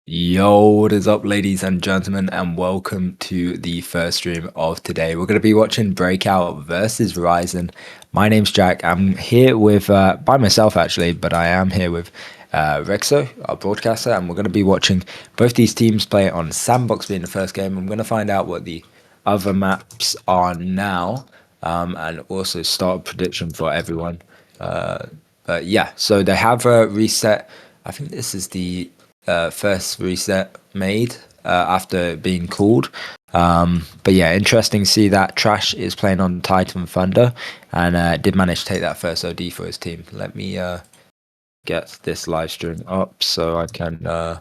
Yo, what is up, ladies and gentlemen, and welcome to the first stream of today. We're going to be watching Breakout versus RYZEN. My name's Jack. I'm here with, by myself actually, but I am here with Rexo, our broadcaster, and we're going to be watching both these teams play on Sandbox being the first game. I'm going to find out what the other maps are now, and also start a prediction for everyone. But yeah, so they have reset. I think this is the first reset made after being called. But yeah, interesting to see that Trash is playing on Titan Thunder and did manage to take that first OD for his team. Let me get this live stream up so I can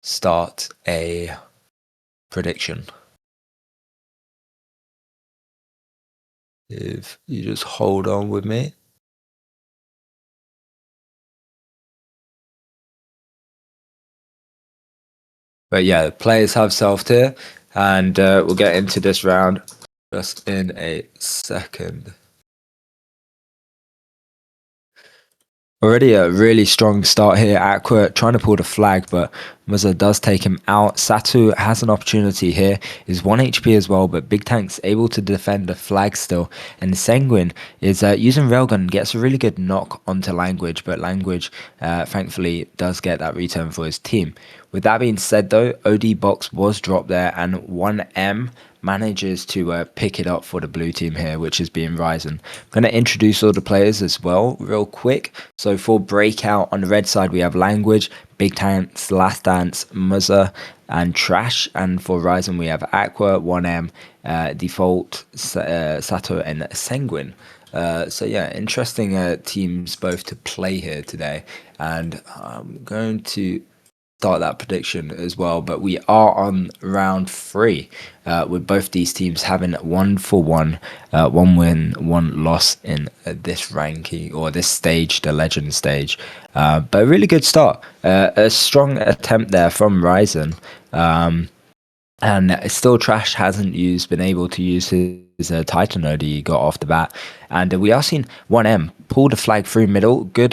start a prediction. If you just hold on with me. But yeah, the players have self here, and we'll get into this round just in a second. Already a really strong start here. Aqua trying to pull the flag, but Muzza does take him out. Satu has an opportunity here. He's 1 HP as well, but Big Tank's able to defend the flag still. And Sanguine is using Railgun, gets a really good knock onto Language, but Language thankfully does get that return for his team. With that being said though, OD box was dropped there and 1M manages to pick it up for the blue team here, which is being RYZEN. I'm going to introduce all the players as well real quick. So for Breakout on the red side, we have Language, Big Tanks, Last Dance, Muzza, and Trash. And for RYZEN, we have Aqua, 1M, Default, Sato, and Sanguine. So yeah, interesting teams both to play here today. And I'm going to start that prediction as well, but we are on round 3 with both these teams having 1-for-1, 1 win, 1 loss in this ranking or this stage, the legend stage. But a really good start, a strong attempt there from RYZEN. And still Trash hasn't been able to use his Titan node he got off the bat. And we are seeing 1M pull the flag through middle. Good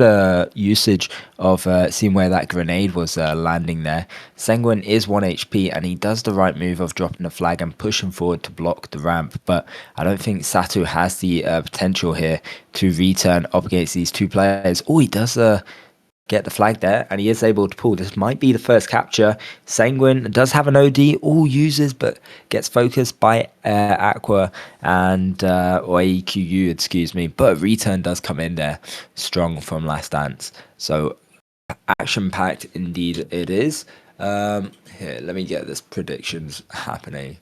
usage of seeing where that grenade was landing there. Sanguine is 1 HP and he does the right move of dropping the flag and pushing forward to block the ramp. But I don't think Satu has the potential here to return up against these two players. Oh, he does get the flag there, and he is able to pull. This might be the first capture. Sanguine does have an OD, all uses, but gets focused by Aqua and or AQU, excuse me. But return does come in there, strong from Last Dance. So action-packed indeed it is. Here, let me get this predictions happening.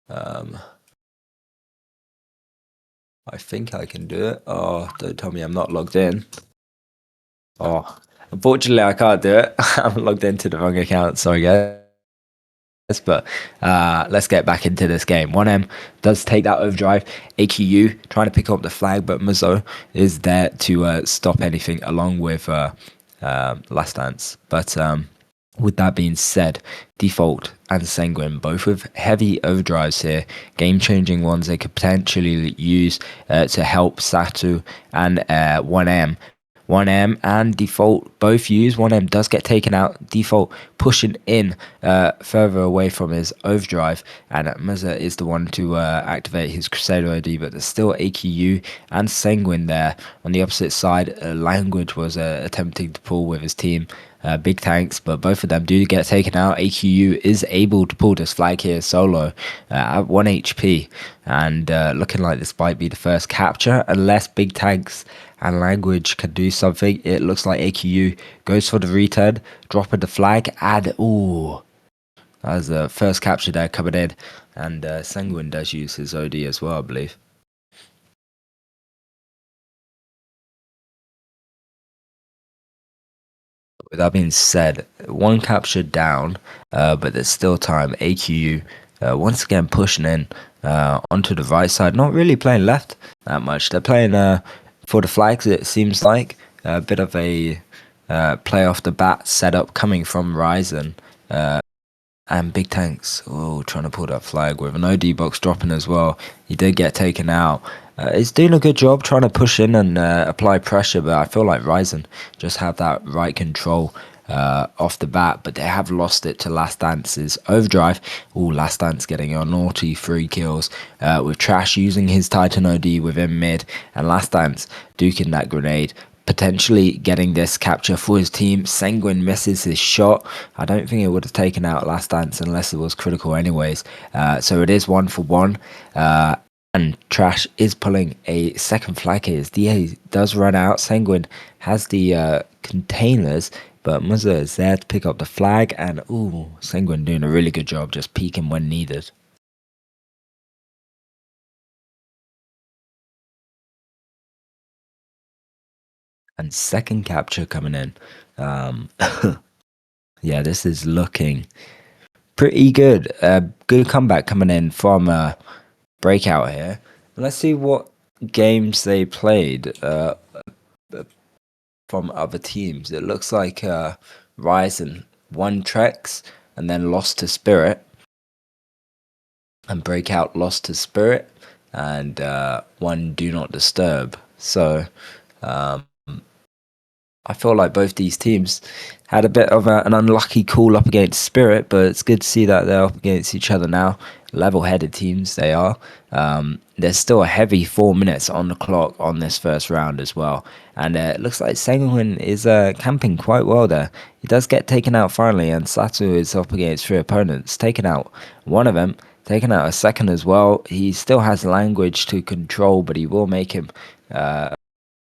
I think I can do it. Oh, don't tell me I'm not logged in. Oh, unfortunately, I can't do it. I'm logged into the wrong account. Sorry, guys. But let's get back into this game. 1M does take that overdrive. AQU trying to pick up the flag, but Muzzo is there to stop anything along with Last Dance. But with that being said, Default and Sanguine, both with heavy overdrives here, game-changing ones they could potentially use to help Satu and 1M. 1M and Default both use. 1M does get taken out. Default pushing in further away from his overdrive, and Muzza is the one to activate his Crusader OD, but there's still AQU and Sanguine there. On the opposite side, Language was attempting to pull with his team. Big Tanks, but both of them do get taken out. AQU is able to pull this flag here solo at 1 HP, and looking like this might be the first capture unless Big Tanks and Language can do something. It looks like AQU goes for the return, dropping the flag, and ooh, that was the first capture there coming in, and Sanguine does use his OD as well, I believe. With that being said, 1 capture down, but there's still time. AQU once again pushing in onto the right side, not really playing left that much. They're playing for the flags, it seems like. A bit of a play off the bat setup coming from RYZEN. And Big Tanks, trying to pull that flag with an OD box dropping as well. He did get taken out. He's doing a good job trying to push in and apply pressure, but I feel like RYZEN just have that right control off the bat, but they have lost it to Last Dance's Overdrive. Last Dance getting a naughty 3 kills with Trash using his Titan OD within mid, and Last Dance duking that grenade, potentially getting this capture for his team. Sanguine misses his shot. I don't think it would have taken out Last Dance unless it was critical anyways. So it is 1-for-1. And Trash is pulling a second flag here. His DA does run out. Sanguine has the containers, but Muzza is there to pick up the flag. And Sanguine doing a really good job just peeking when needed. And second capture coming in. Yeah, this is looking pretty good. Good comeback coming in from BREAKOUT here. Let's see what games they played from other teams. It looks like RYZEN won Trex and then lost to Spirit. And BREAKOUT lost to Spirit and won Do Not Disturb. So I feel like both these teams had a bit of an unlucky call up against Spirit, but it's good to see that they're up against each other now. Level-headed teams they are. There's still a heavy 4 minutes on the clock on this first round as well. And it looks like Sanguine is camping quite well there. He does get taken out finally, and Satu is up against 3 opponents. Taken out one of them, taken out a second as well. He still has language to control, but he will make him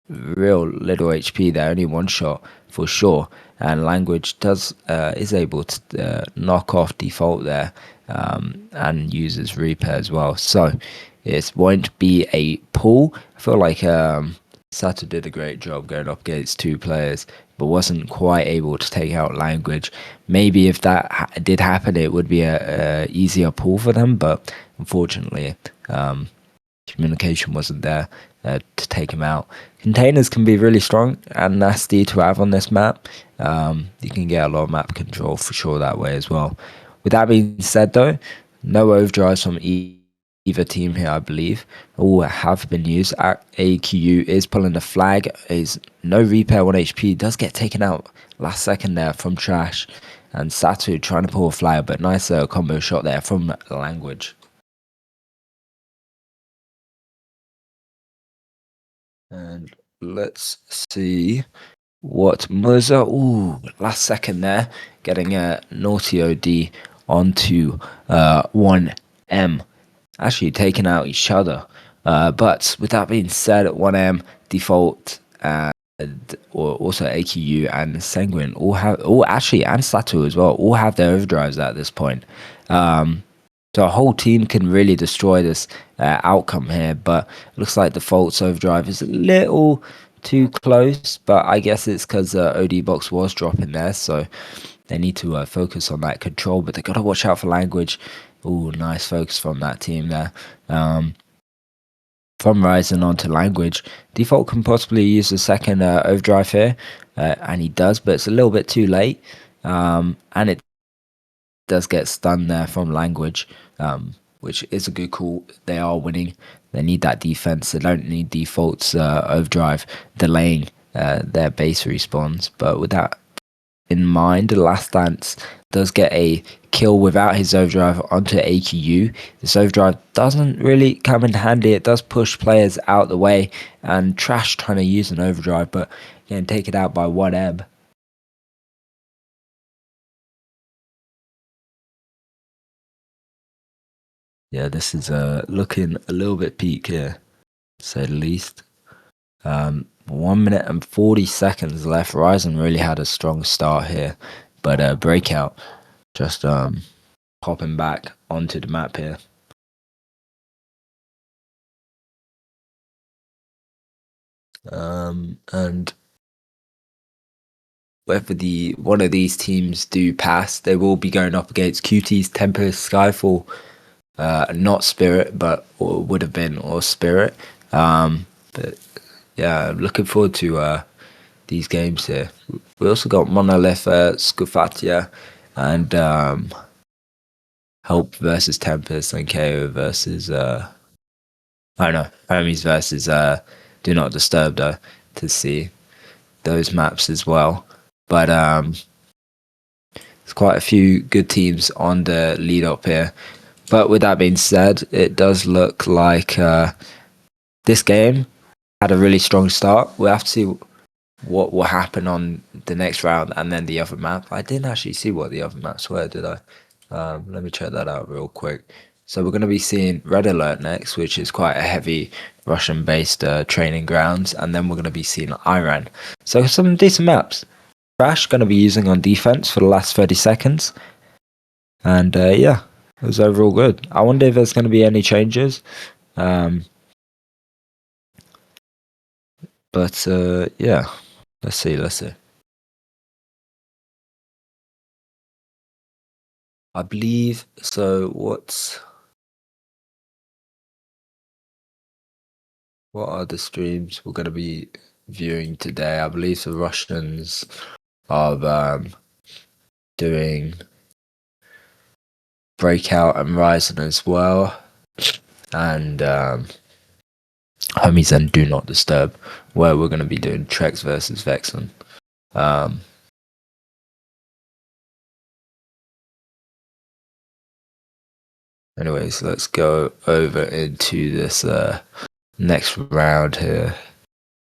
real little HP there, only 1 shot for sure, and language is able to knock off default there and uses repair as well, so it won't be a pull. I feel like Sato did a great job going up against 2 players, but wasn't quite able to take out language. Maybe if that did happen, it would be a easier pull for them, but unfortunately communication wasn't there to take him out. Containers can be really strong and nasty to have on this map. You can get a lot of map control for sure that way as well. With that being said though, no overdrives from either team here, I believe. All have been used. AQU is pulling the flag. Is no repair 1 HP. Does get taken out last second there from Trash. And Satu trying to pull a flag, but nice combo shot there from language. And let's see what Muzza. Last second there, getting a naughty OD onto 1M. Actually taking out each other. But with that being said, 1M, default, and also AQU and Sanguine all actually, and Satu as well, all have their overdrives at this point. So a whole team can really destroy this outcome here, but it looks like Default's overdrive is a little too close, but I guess it's because OD box was dropping there, so they need to focus on that control, but they got to watch out for language. Nice focus from that team there. From RYZEN onto language, Default can possibly use the second overdrive here, and he does, but it's a little bit too late, and it does get stunned there from language, which is a good call. They are winning. They need that defense. They don't need Default's overdrive delaying their base respawns. But with that in mind, Last Dance does get a kill without his overdrive onto AQU. This overdrive doesn't really come in handy. It does push players out the way, and Trash trying to use an overdrive, but getting taken out by 1M. Yeah, this is looking a little bit peak here, to say the least. 1 minute and 40 seconds left. RYZEN really had a strong start here, but BREAKOUT just popping back onto the map here. And whether one of these teams do pass, they will be going up against QT's Tempest, Skyfall. Not Spirit, but or would have been or Spirit. But yeah, I'm looking forward to these games here. We also got Monolith, Scufatia, and Help versus Tempest, and KO versus Hermes versus Do Not Disturb though, to see those maps as well. But There's quite a few good teams on the lead up here. But with that being said, it does look like this game had a really strong start. We'll have to see what will happen on the next round and then the other map. I didn't actually see what the other maps were, did I? Let me check that out real quick. So we're going to be seeing Red Alert next, which is quite a heavy Russian-based training grounds, and then we're going to be seeing Iran. So some decent maps. Crash going to be using on defense for the last 30 seconds, and yeah, it was overall good. I wonder if there's going to be any changes. But yeah, let's see. I believe so. What are the streams we're going to be viewing today? I believe the Russians are doing Breakout and RYZEN as well, and Homies and Do Not Disturb, where we're going to be doing Trex versus Vexen. Anyways, let's go over into this next round here.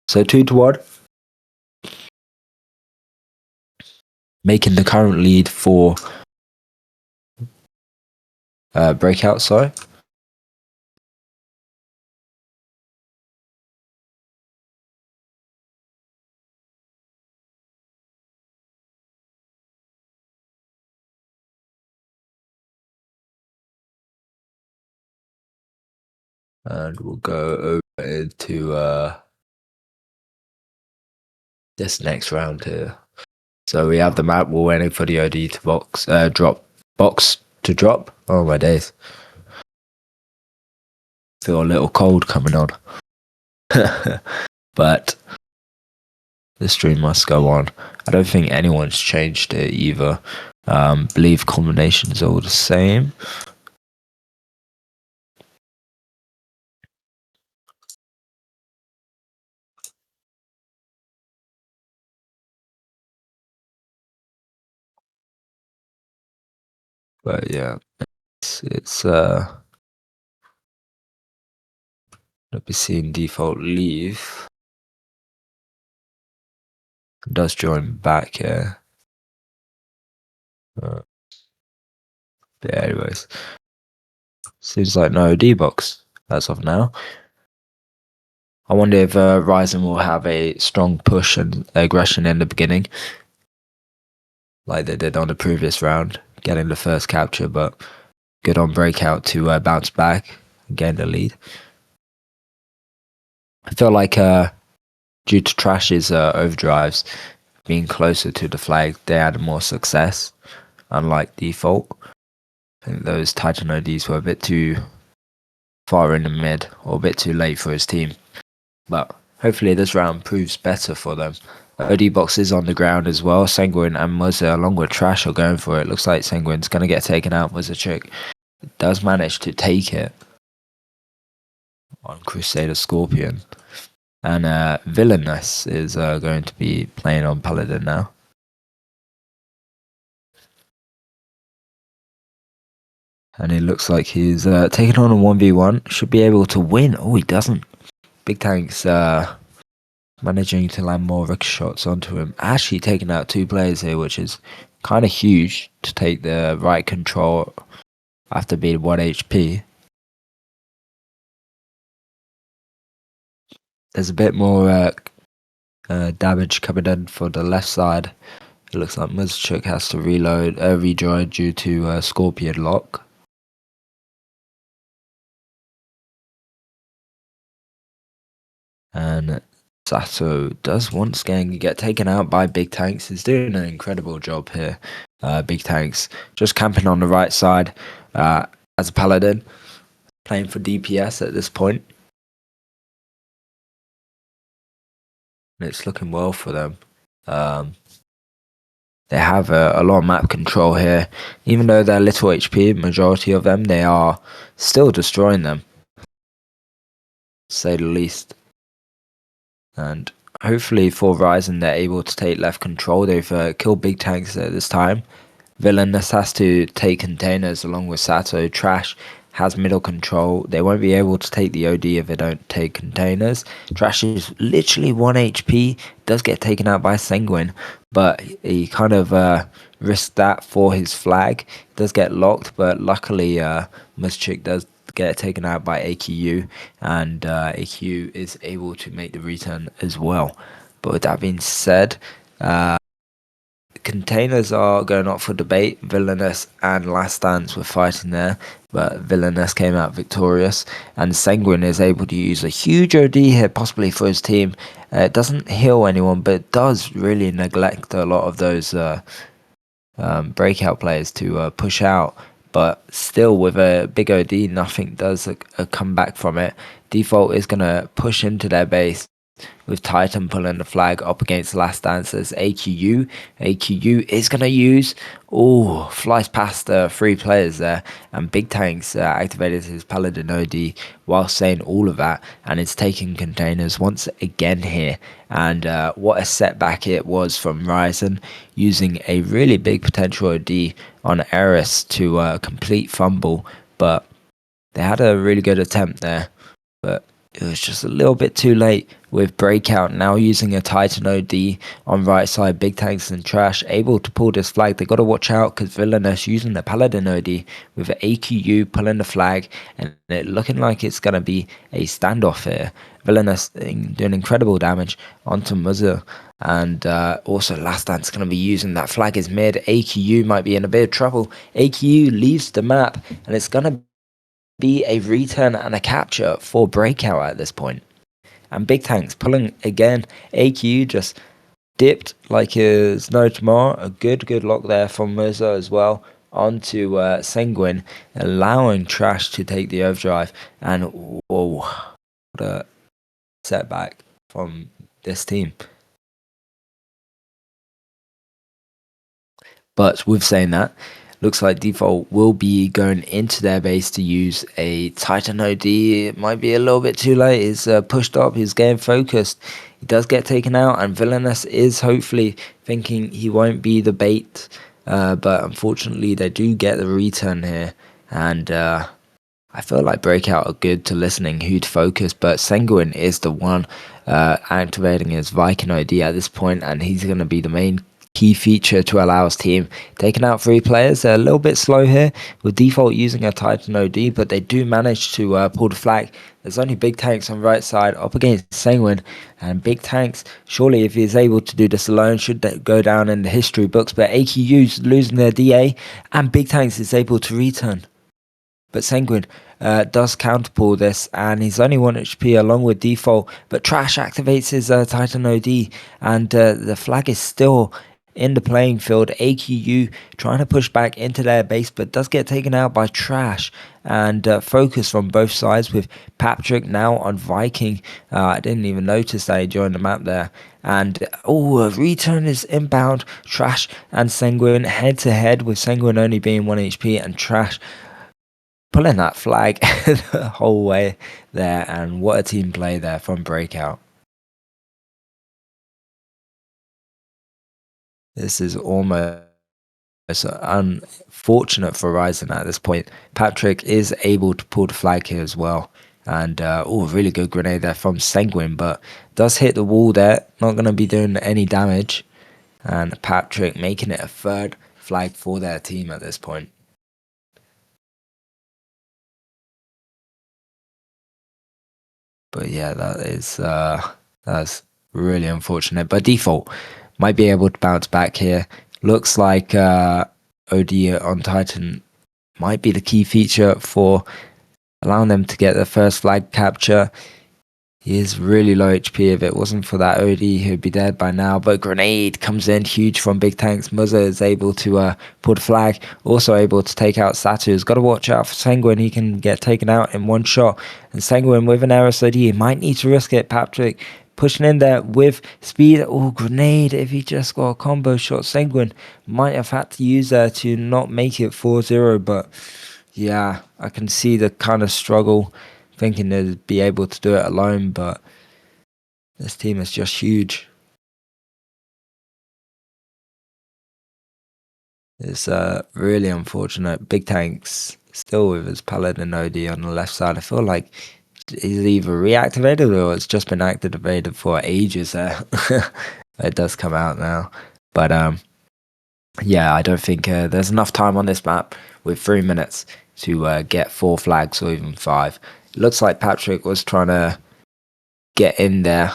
So 2-1, making the current lead for Breakout. Sorry. And we'll go over into this next round here. So we have the map. We're waiting for the OD to box to drop. Oh my days! Feel a little cold coming on, but the stream must go on. I don't think anyone's changed it either. Believe combinations are all the same. But yeah, it's let me see in default leave. It does join back here. Yeah, anyways, seems like no D-box as of now. I wonder if RYZEN will have a strong push and aggression in the beginning, like they did on the previous round, getting the first capture, but good on Breakout to bounce back and gain the lead. I feel like due to Trash's overdrives being closer to the flag, they had more success, unlike default. I think those Titan ODs were a bit too far in the mid, or a bit too late for his team. But hopefully this round proves better for them. OD box is on the ground as well. Sanguine and Muzza along with Trash are going for it. Looks like Sanguine's going to get taken out. Muzza Chick does manage to take it on Crusader Scorpion. And Villainous is going to be playing on Paladin now. And it looks like he's taking on a 1v1. Should be able to win. Oh, he doesn't. Big Tank's managing to land more ricochet shots onto him. Actually taking out 2 players here, which is kind of huge to take the right control after being 1 HP. There's a bit more damage coming in for the left side. It looks like Muzchuk has to rejoin due to Scorpion lock. And Sato does once again get taken out by Big Tanks. He's doing an incredible job here. Big Tanks just camping on the right side as a Paladin, playing for DPS at this point. And it's looking well for them. They have a lot of map control here. Even though they're little HP, majority of them, they are still destroying them, to say the least. And hopefully for RYZEN, they're able to take left control. They've killed Big Tanks at this time. Villainous has to take containers along with Sato. Trash has middle control. They won't be able to take the OD if they don't take containers. Trash is literally 1 HP. Does get taken out by Sanguine, but he kind of risked that for his flag. Does get locked, but luckily Muschik does get taken out by AQU, and AQ is able to make the return as well. But with that being said, containers are going up for debate. Villainous and Last Dance were fighting there, but Villainous came out victorious, and Sanguine is able to use a huge OD here, possibly for his team. It doesn't heal anyone, but it does really neglect a lot of those breakout players to push out. But still, with a big OD, nothing does a comeback from it. Default is going to push into their base, with Titan pulling the flag up against Last Dance's AQU. AQU is going to use, flies past 3 players there, and Big Tanks activated his Paladin OD while saying all of that, and it's taking containers once again here. And what a setback it was from RYZEN, using a really big potential OD on Eris to complete fumble, but they had a really good attempt there, but it was just a little bit too late. With Breakout now using a Titan OD on right side, Big Tanks and Trash able to pull this flag. They got to watch out because Villainous using the Paladin OD with AQU pulling the flag, and it looking like it's going to be a standoff here. Villainous doing incredible damage onto Muzzer, and also Last Dance going to be using that flag as mid. AQU might be in a bit of trouble. AQU leaves the map, and it's going to be a return and a capture for Breakout at this point. And Big Tanks pulling again. AQ just dipped like his no tomorrow. A good lock there from Mirza as well onto Sanguine, allowing Trash to take the overdrive. And whoa, what a setback from this team. But with saying that, looks like Default will be going into their base to use a Titan OD. It might be a little bit too late. He's pushed up. He's getting focused. He does get taken out, and Villainous is hopefully thinking he won't be the bait. But unfortunately, they do get the return here. And I feel like Breakout are good to listening who to focus, but Sanguine is the one activating his Viking OD at this point, and he's going to be the main key feature to allow his team. Taking out 3 players. They're a little bit slow here with Default using a Titan OD, but they do manage to pull the flag. There's only Big Tanks on right side up against Sanguine, and Big Tanks, surely if he's able to do this alone, should go down in the history books, but AQU's losing their DA, and Big Tanks is able to return. But Sanguine does counterpull this, and he's only 1 HP along with Default, but Trash activates his Titan OD, and the flag is still in the playing field. AQU trying to push back into their base, but does get taken out by Trash, and focus from both sides with Patrick now on Viking. I didn't even notice that he joined the map there. And a return is inbound. Trash and Sanguine head to head, with Sanguine only being 1 HP and Trash pulling that flag the whole way there. And what a team play there from Breakout. This is almost unfortunate for RYZEN at this point. Patrick is able to pull the flag here as well. And really good grenade there from Sanguine, but does hit the wall there. Not going to be doing any damage. And Patrick making it a 3rd flag for their team at this point. But yeah, that's really unfortunate. But Default might be able to bounce back here. Looks like OD on Titan might be the key feature for allowing them to get their first flag capture. He is really low HP. If it wasn't for that OD, he'd be dead by now. But grenade comes in huge from Big Tanks. Muzzer is able to pull the flag. Also able to take out Satu. He's got to watch out for Sanguine. He can get taken out in 1 shot. And Sanguine with an Eris OD, he might need to risk it. Patrick pushing in there with speed. Grenade. If he just got a combo shot, Sanguine might have had to use that to not make it 4-0. But yeah, I can see the kind of struggle, thinking they'd be able to do it alone, but this team is just huge. It's really unfortunate. Big Tank's still with his Paladin OD on the left side. I feel like he's either reactivated or it's just been activated for ages there. It does come out now. But yeah, I don't think there's enough time on this map with 3 minutes to get 4 flags or even 5. It looks like Patrick was trying to get in there.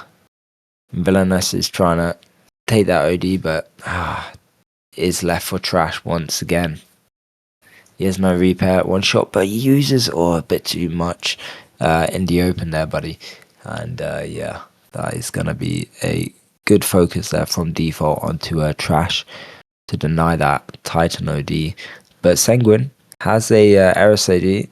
Villainous is trying to take that OD, but is left for trash once again. He has no repair at one shot, but he uses a bit too much in the open there, buddy. And yeah, that is going to be a good focus there from default onto trash to deny that Titan OD. But Sanguine has a Eris AD.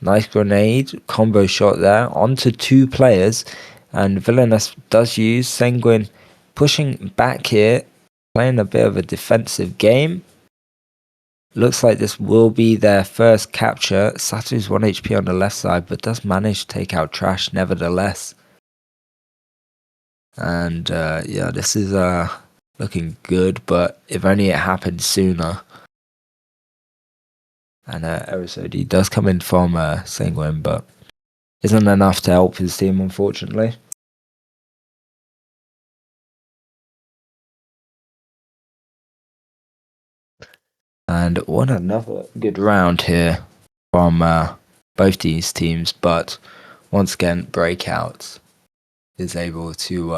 Nice grenade, combo shot there onto 2 players. And Villainous does use Sanguine pushing back here, playing a bit of a defensive game. Looks like this will be their first capture. Satu's 1 HP on the left side, but does manage to take out Trash nevertheless. And yeah, this is looking good, but if only it happened sooner. And Erisodi does come in from Sanguine, but isn't enough to help his team, unfortunately. And what another good round here from both these teams, but once again, Breakout is able to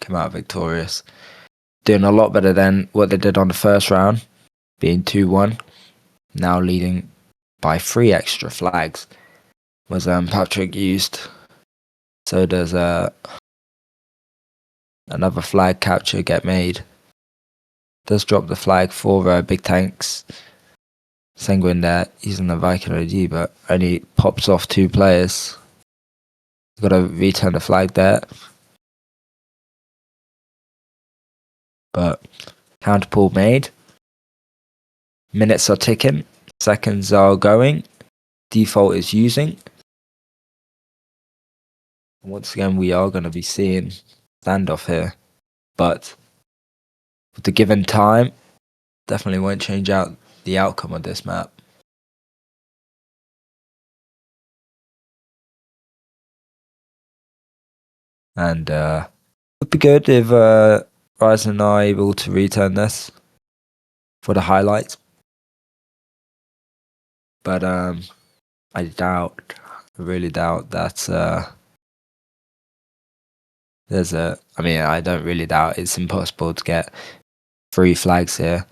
come out victorious. Doing a lot better than what they did on the first round, being 2-1. Now leading by 3 extra flags. Was Patrick used. So does another flag capture get made. Does drop the flag for Big Tanks. Sanguine there using the Viking OD, but only pops off 2 players. Got to return the flag there. But counterpull made. Minutes are ticking. Seconds are going. Default is using. Once again, we are going to be seeing standoff here. But with the given time, definitely won't change out the outcome of this map. And it would be good if RYZEN are able to return this for the highlights. But I really doubt that I don't really doubt it's impossible to get 3 flags here.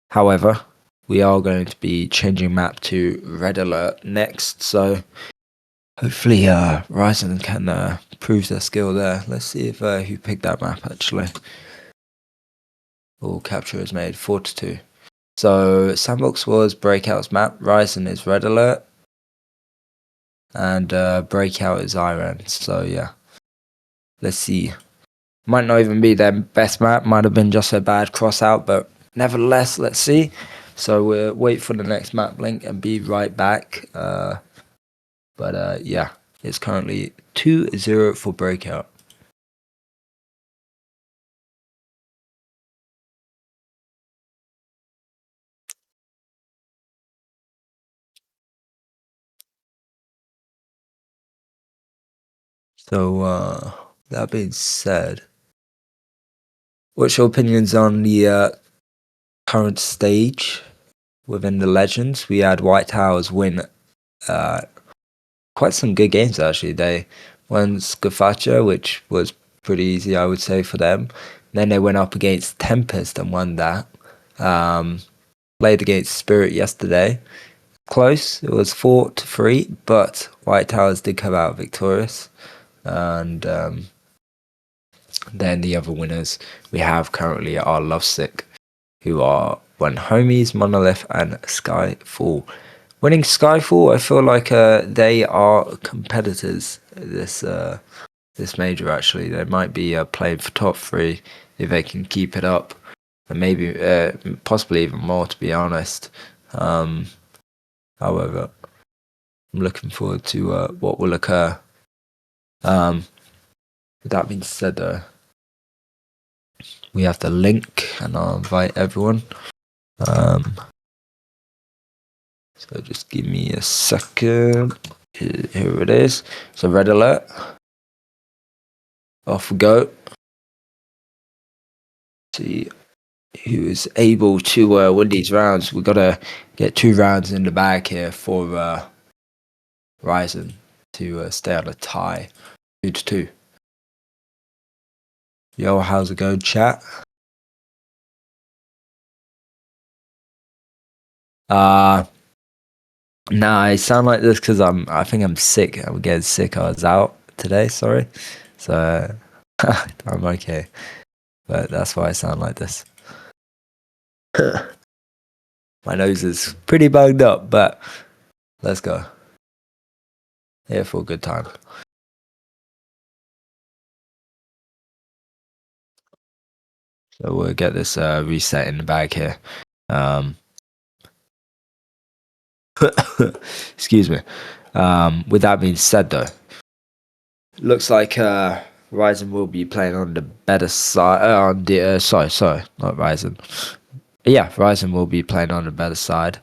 However, we are going to be changing map to Red Alert next, so hopefully RYZEN can prove their skill there. Let's see if who picked that map actually. All capture is made 4-2. So Sandbox was Breakout's map, RYZEN is Red Alert, and Breakout is RYZEN. So yeah, let's see. Might not even be their best map, might have been just a bad cross out, but nevertheless, let's see. So we'll wait for the next map link and be right back. But yeah, it's currently 2-0 for Breakout. So that being said, what's your opinions on the current stage within the Legends? We had White Towers win quite some good games actually. They won Scafacha, which was pretty easy, I would say, for them. Then they went up against Tempest and won that. Played against Spirit yesterday. Close. It was 4-3, but White Towers did come out victorious. And then the other winners we have currently are Lovesick, who are One Homies, Monolith, and Skyfall. Winning Skyfall, I feel like they are competitors this major. Actually, they might be playing for top 3 if they can keep it up, and maybe possibly even more, to be honest. However, I'm looking forward to what will occur. With that being said, though, we have the link, and I'll invite everyone. So just give me a second. Here it is. So red alert. Off we go. See who is able to win these rounds. We've got to get 2 rounds in the bag here for RYZEN to stay on a tie. 2-2. Yo, how's it going, chat? Nah, I sound like this because I think I'm sick. I'm getting sick. I was out today, sorry. So I'm okay. But that's why I sound like this. My nose is pretty bugged up, but let's go. Here for a good time. So we'll get this reset in the bag here. Excuse me. With that being said, though, looks like RYZEN will be playing on the better side. On the sorry, not RYZEN. Yeah, RYZEN will be playing on the better side.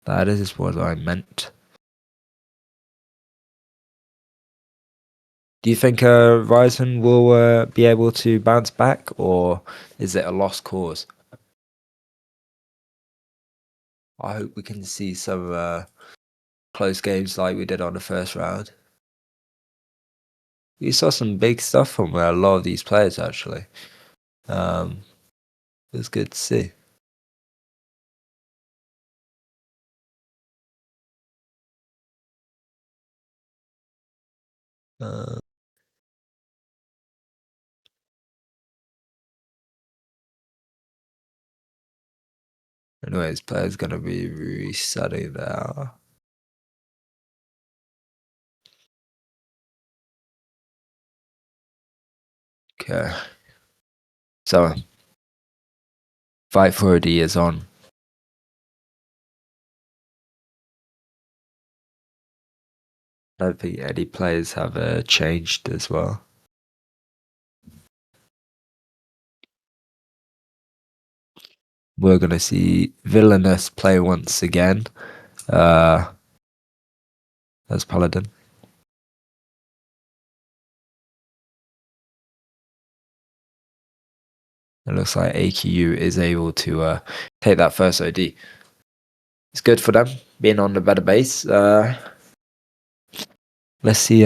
That is what I meant. Do you think RYZEN will be able to bounce back, or is it a lost cause? I hope we can see some close games like we did on the first round. We saw some big stuff from a lot of these players, actually. It was good to see. Anyways, player's gonna be resetting now. Okay. So, fight for a D is on. I don't think any players have changed as well. We're gonna see Villainous play once again. As Paladin. It looks like AQU is able to take that first OD. It's good for them, being on the better base. Let's see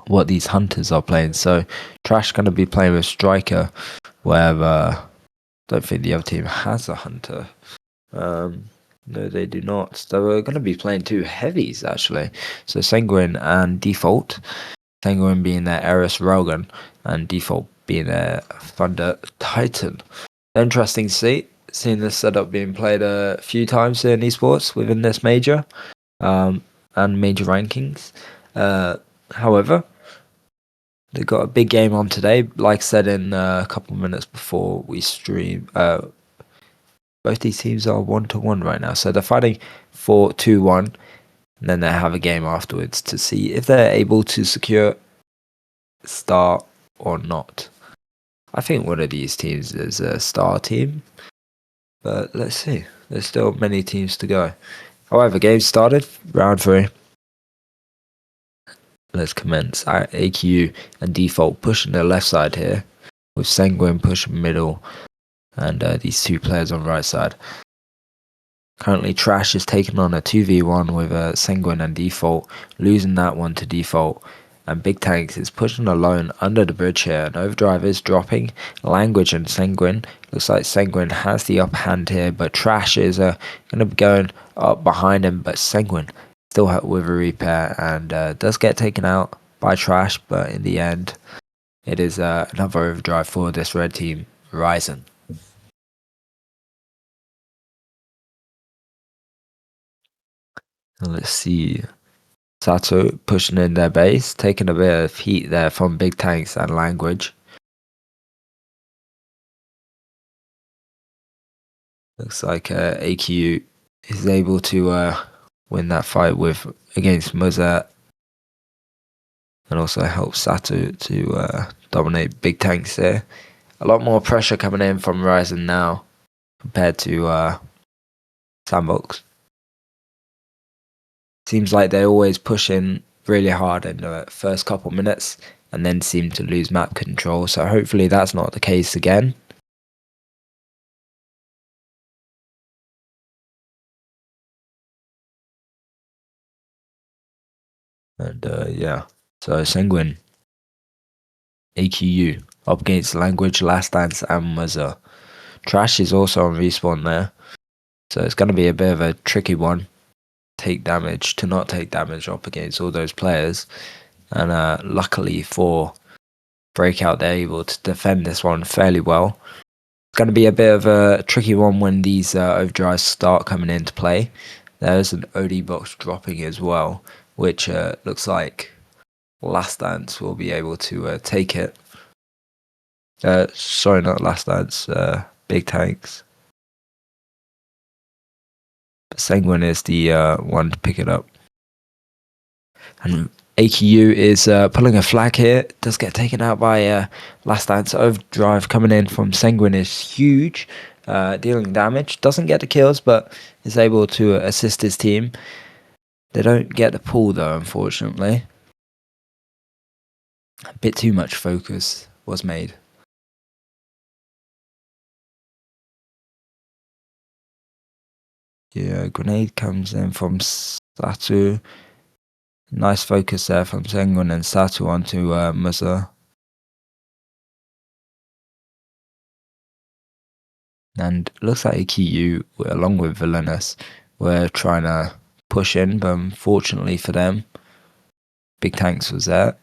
what these hunters are playing. So Trash gonna be playing with Striker, where don't think the other team has a hunter. No, they do not. So we're gonna be playing 2 heavies actually. So Sanguine and Default. Sanguine being their Eris Rogan, and Default being their Thunder Titan. Interesting to see. Seeing this setup being played a few times in esports within this major, and major rankings. However, they got a big game on today. Like I said in a couple of minutes before we stream, both these teams are 1-1 right now, so they're fighting for 2-1, and then they have a game afterwards to see if they're able to secure star or not. I think one of these teams is a star team, but let's see. There's still many teams to go. However, game started, round 3. Let's commence. AQ and Default pushing the left side here, with Sanguine pushing middle, and these 2 players on right side. Currently, Trash is taking on a 2v1 with Sanguine and Default, losing that one to Default. And Big Tanks is pushing alone under the bridge here, and Overdrive is dropping. Language and Sanguine. Looks like Sanguine has the upper hand here, but Trash is going to be going up behind him, but Sanguine still with a repair and does get taken out by Trash, but in the end, it is another overdrive for this red team, RYZEN. Let's see. Sato pushing in their base, taking a bit of heat there from Big Tanks and Language. Looks like AQ is able to win that fight against Mozart, and also help Sato to dominate Big Tanks there. A lot more pressure coming in from RYZEN now. compared to Sandbox. Seems like they always push in really hard in the first couple minutes and then seem to lose map control. So hopefully that's not the case again. And yeah, so Sanguine, AQU up against Language, Last Dance, and Muzzer. Trash is also on respawn there, so it's going to be a bit of a tricky one. Take damage to not take damage up against all those players, and luckily for BREAKOUT, they're able to defend this one fairly well. It's going to be a bit of a tricky one when these overdrives start coming into play. There's an OD box dropping as well, which looks like Last Dance will be able to take it. Sorry, not Last Dance, Big Tanks. But Sanguine is the one to pick it up. And AQU is pulling a flag here. Does get taken out by Last Dance. Overdrive coming in from Sanguine is huge, dealing damage. Doesn't get the kills, but is able to assist his team. They don't get the pull though, unfortunately. A bit too much focus was made. Yeah, grenade comes in from Satu. Nice focus there from Sanguine and Satu onto Muzzer. And looks like AQU, along with Villainous, were trying to push in, but unfortunately for them, Big Tanks was there.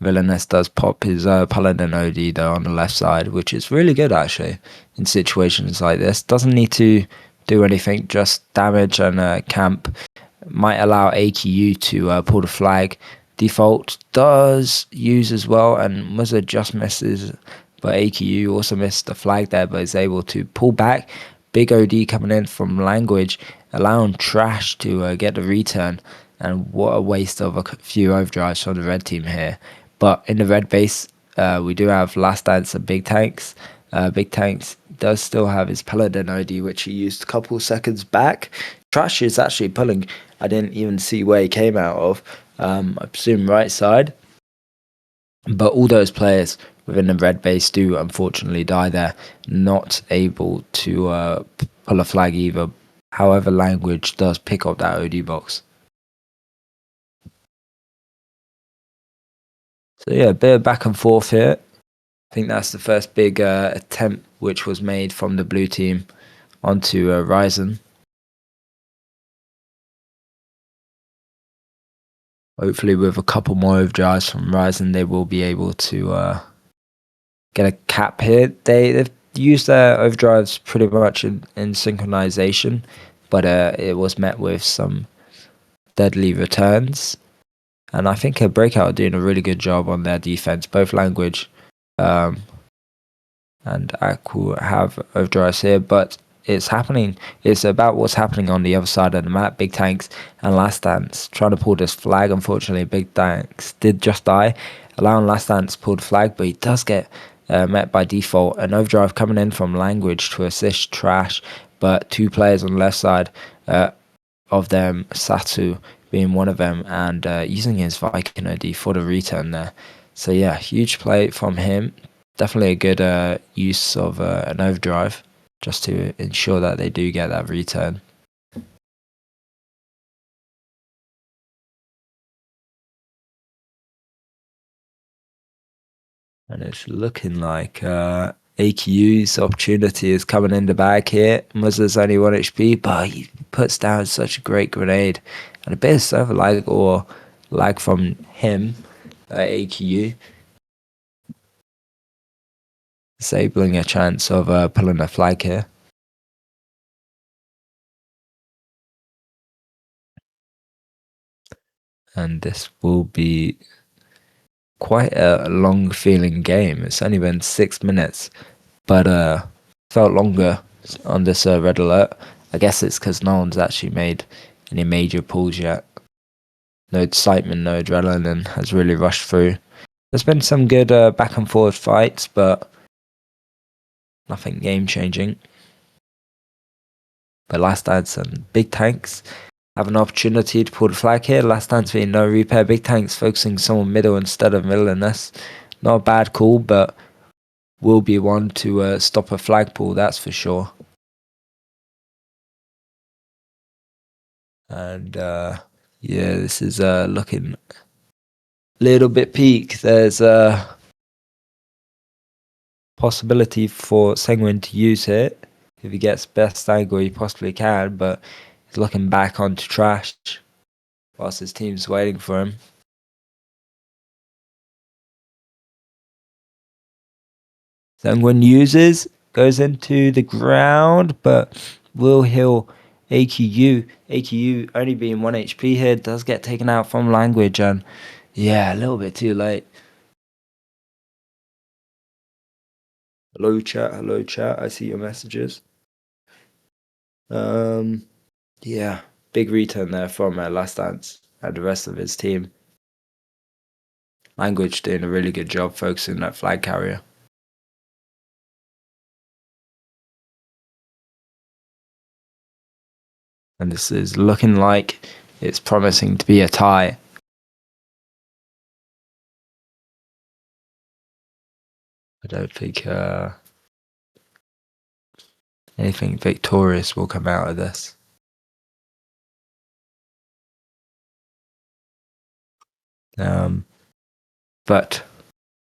Villainous does pop his Paladin OD though on the left side, which is really good actually in situations like this. Doesn't need to do anything, just damage and camp. Might allow AQU to pull the flag. Default does use as well, and Muzzer just misses, but AQU also missed the flag there, but is able to pull back. Big OD coming in from Language, allowing Trash to get the return, and what a waste of a few overdrives from the red team here. But in the red base, we do have Last Dance and Big Tanks. Big Tanks does still have his Paladin OD, which he used a couple seconds back. Trash is actually pulling, I didn't even see where he came out of. I presume right side. But all those players within the red base do unfortunately die there, not able to pull a flag either. However, Language does pick up that OD box. So yeah, a bit of back and forth here. I think that's the first big attempt which was made from the blue team onto RYZEN. Hopefully with a couple more overdrives from RYZEN, they will be able to get a cap here. They've used their overdrives pretty much in synchronization, but it was met with some deadly returns. And I think BREAKOUT are doing a really good job on their defense. Both Language and Aqua have overdrives here, but it's happening. It's about what's happening on the other side of the map. Big Tanks and Last Dance trying to pull this flag. Unfortunately, Big Tanks did just die, allowing Last Dance to pull the flag, but he does get met by default. An overdrive coming in from Language to assist Trash, but two players on the left side of them, Satu being one of them, and using his Viking OD for the return there. So yeah, huge play from him. Definitely a good use of an overdrive just to ensure that they do get that return. And it's looking like AQU's opportunity is coming in the bag here. Muzzer's only 1 HP, but he puts down such a great grenade. And a bit of server lag or lag from him, AQU. Disabling a chance of pulling a flag here. And this will be quite a long feeling game. It's only been 6 minutes, but felt longer on this red alert. I guess it's because no one's actually made any major pulls yet. No excitement, no adrenaline has really rushed through. There's been some good back and forth fights, but nothing game changing. But Last Dance and Big Tanks have an opportunity to pull the flag here. Last Dance being no repair. Big Tanks focusing someone middle instead of middle, and that's not a bad call, but will be one to stop a flag pull, that's for sure. And yeah, this is looking a little bit peak. There's a possibility for Senguin to use it if he gets best angle he possibly can, but he's looking back onto Trash whilst his team's waiting for him. Senguin uses, goes into the ground, but will heal AQU. AQU only being 1 HP here, does get taken out from Language, and yeah, a little bit too late. Hello chat, I see your messages. Yeah, big return there from Last Dance and the rest of his team. Language doing a really good job focusing on that flag carrier. And this is looking like it's promising to be a tie. I don't think anything victorious will come out of this. But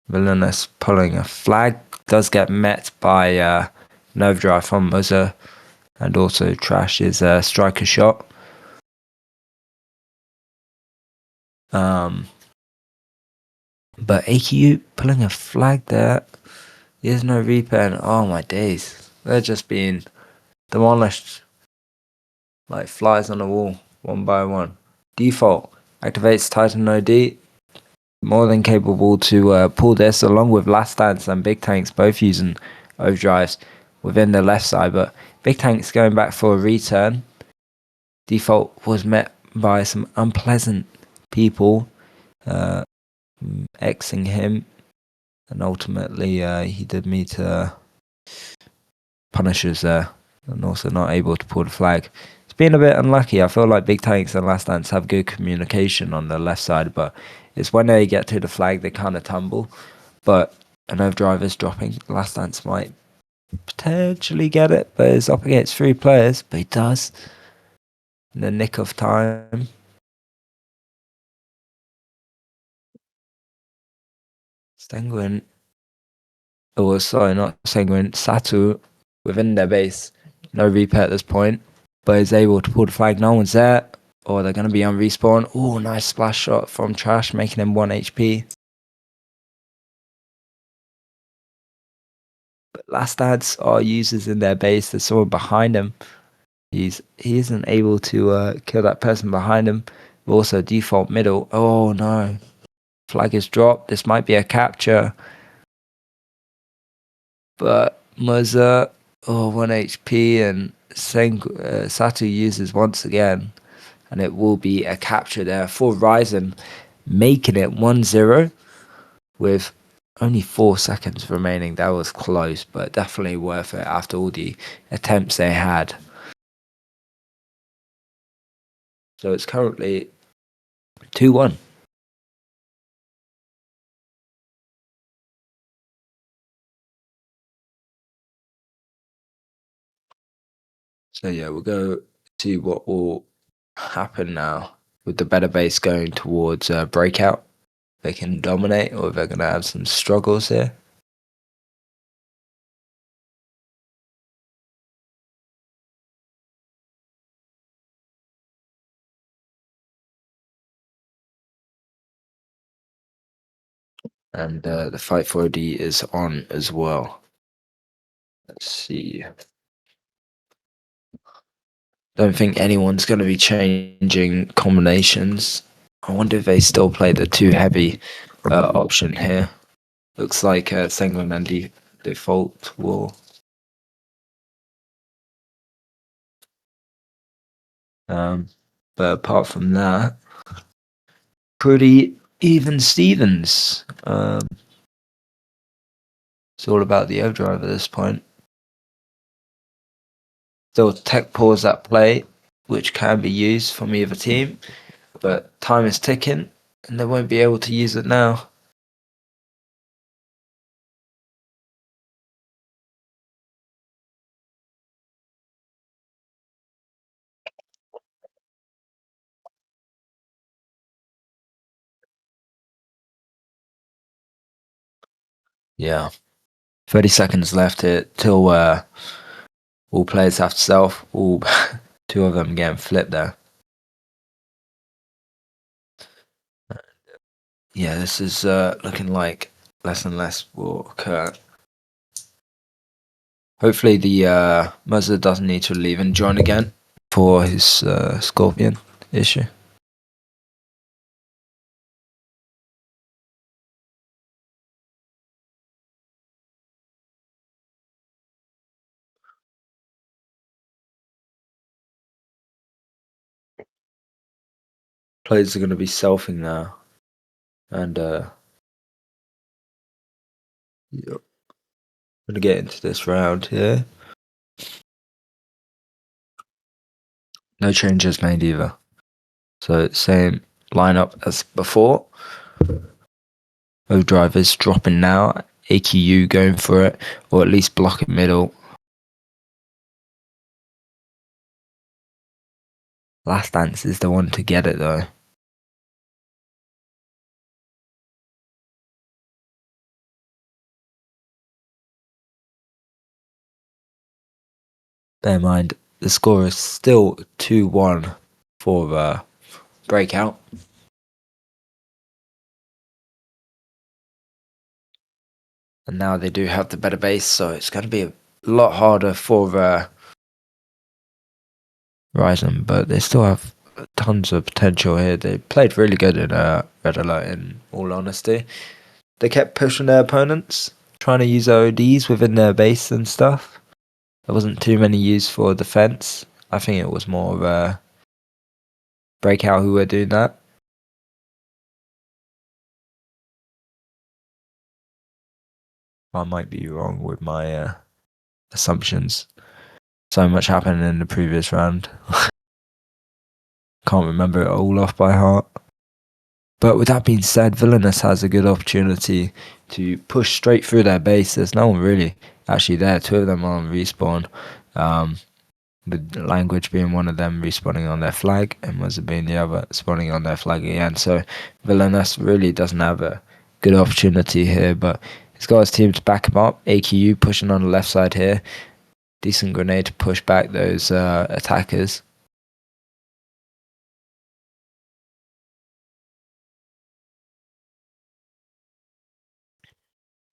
Villainous pulling a flag does get met by Nerve Drive from Muzza, and also Trash's striker shot. But AQ pulling a flag there. There's no repair, and oh my days, they're just being demolished like flies on a wall, one by one. Default activates Titan OD. More than capable to pull this, along with Last Dance and Big Tanks both using overdrives within the left side. But Big Tanks going back for a return. Default was met by some unpleasant people Xing him, and ultimately he did meet punishers there, and also not able to pull the flag. It's been a bit unlucky. I feel like Big Tanks and Last Dance have good communication on the left side, but it's when they get to the flag they kind of tumble. But I know Driver's dropping. Last Dance might potentially get it, but it's up against 3 players, but he does in the nick of time. Senguin, oh sorry, not Senguin, Satu within their base. No repair at this point, but is able to pull the flag. No one's there, or they're going to be on respawn. Oh, nice splash shot from Trash, making him 1 HP. But Last Dance are users in their base. There's someone behind him. He isn't able to kill that person behind him. Also default middle. Oh no, flag is dropped. This might be a capture, but Muzza, 1 HP, and Satu uses once again, and it will be a capture there for RYZEN, making it 1-0 with only 4 seconds remaining. That was close, but definitely worth it after all the attempts they had. So it's currently 2-1. So yeah, we'll go see what will happen now with the better base going towards Breakout. They can dominate, or they're going to have some struggles here. And the fight for OD is on as well. Let's see. Don't think anyone's going to be changing combinations. I wonder if they still play the too heavy option here. Looks like Senguin and default will. But apart from that, pretty even Stevens. It's all about the overdrive at this point. Still tech pause at play, which can be used from either team, but time is ticking and they won't be able to use it now. Yeah. 30 seconds left here till all players have to self. All two of them getting flipped there. Yeah, this is looking like less and less will occur. Hopefully the Muzzler doesn't need to leave and join again for his Scorpion issue. Players are going to be selfing now. And yep. Going to get into this round here. No changes made either. So same lineup as before. Overdrive is dropping now. AQU going for it, or at least blocking middle. Last Dance is the one to get it though. Bear in mind, the score is still 2-1 for Breakout. And now they do have the better base, so it's going to be a lot harder for RYZEN, but they still have tons of potential here. They played really good in Red Alert, in all honesty. They kept pushing their opponents, trying to use ODs within their base and stuff. There wasn't too many used for defense. I think it was more of Breakout who were doing that. I might be wrong with my assumptions. So much happened in the previous round. Can't remember it all off by heart. But with that being said, Villainous has a good opportunity to push straight through their base. There's no one really actually there. Two of them are on respawn. With Language being one of them respawning on their flag, and Muzzer being the other spawning on their flag again. So Villainous really doesn't have a good opportunity here, but he's got his team to back him up. AQU pushing on the left side here. Decent grenade to push back those attackers.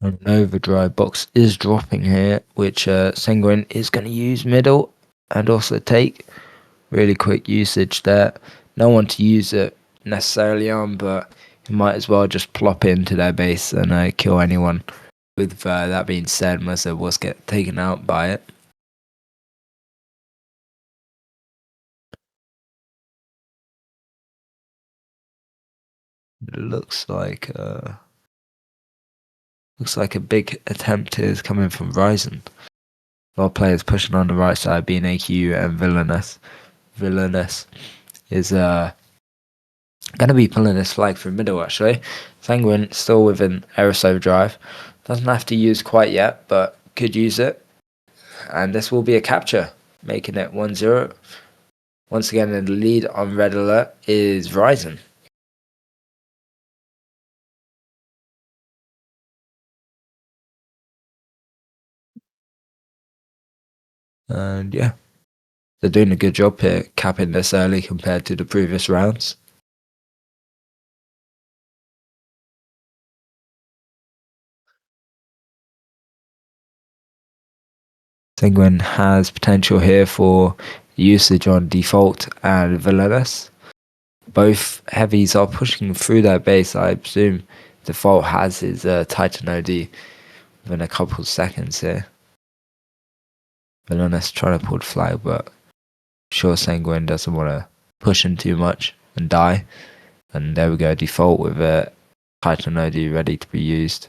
An overdrive box is dropping here, which Sanguine is going to use middle and also take. Really quick usage there. No one to use it necessarily on, but you might as well just plop into their base and kill anyone. With that being said, Muzzer was get taken out by it. It looks like a big attempt is coming from RYZEN. A lot of players pushing on the right side, being AQ and Villainous. Villainous is going to be pulling this flag through middle actually. Sanguine still within Eris Overdrive. Doesn't have to use quite yet, but could use it. And this will be a capture, making it 1-0. Once again, the lead on Red Alert is RYZEN. And yeah, they're doing a good job here, capping this early compared to the previous rounds. Sanguine has potential here for usage on Default and Villainous. Both heavies are pushing through their base. I presume Default has his Titan OD within a couple of seconds here. Villainous trying to pull the flag, but I'm sure Sanguine doesn't want to push in too much and die. And there we go, Default with a Titan OD ready to be used.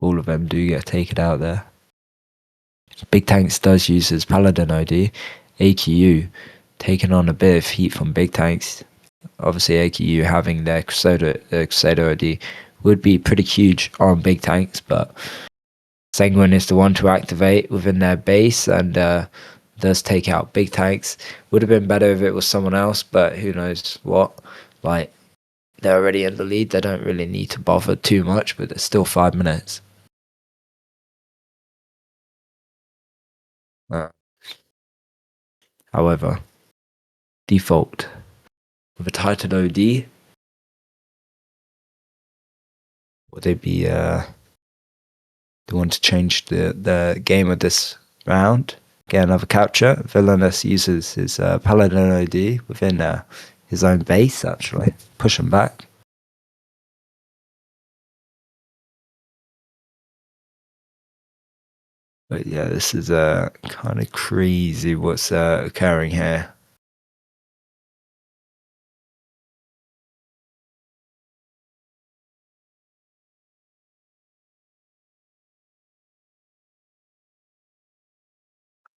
all of them do get taken out there. Big Tanks does use his Paladin OD. AQU taking on a bit of heat from Big Tanks. Obviously, AQU having their Crusader OD would be pretty huge on Big Tanks, but Sanguine is the one to activate within their base and does take out Big Tanks. Would have been better if it was someone else, but who knows what. Like, they're already in the lead. They don't really need to bother too much, but there's still 5 minutes. However, default with a Titan OD, would they be they want to change the game of this round? Get another capture. Villainous uses his Paladin OD within his own base, actually. Push him back. But yeah, this is kind of crazy what's occurring here.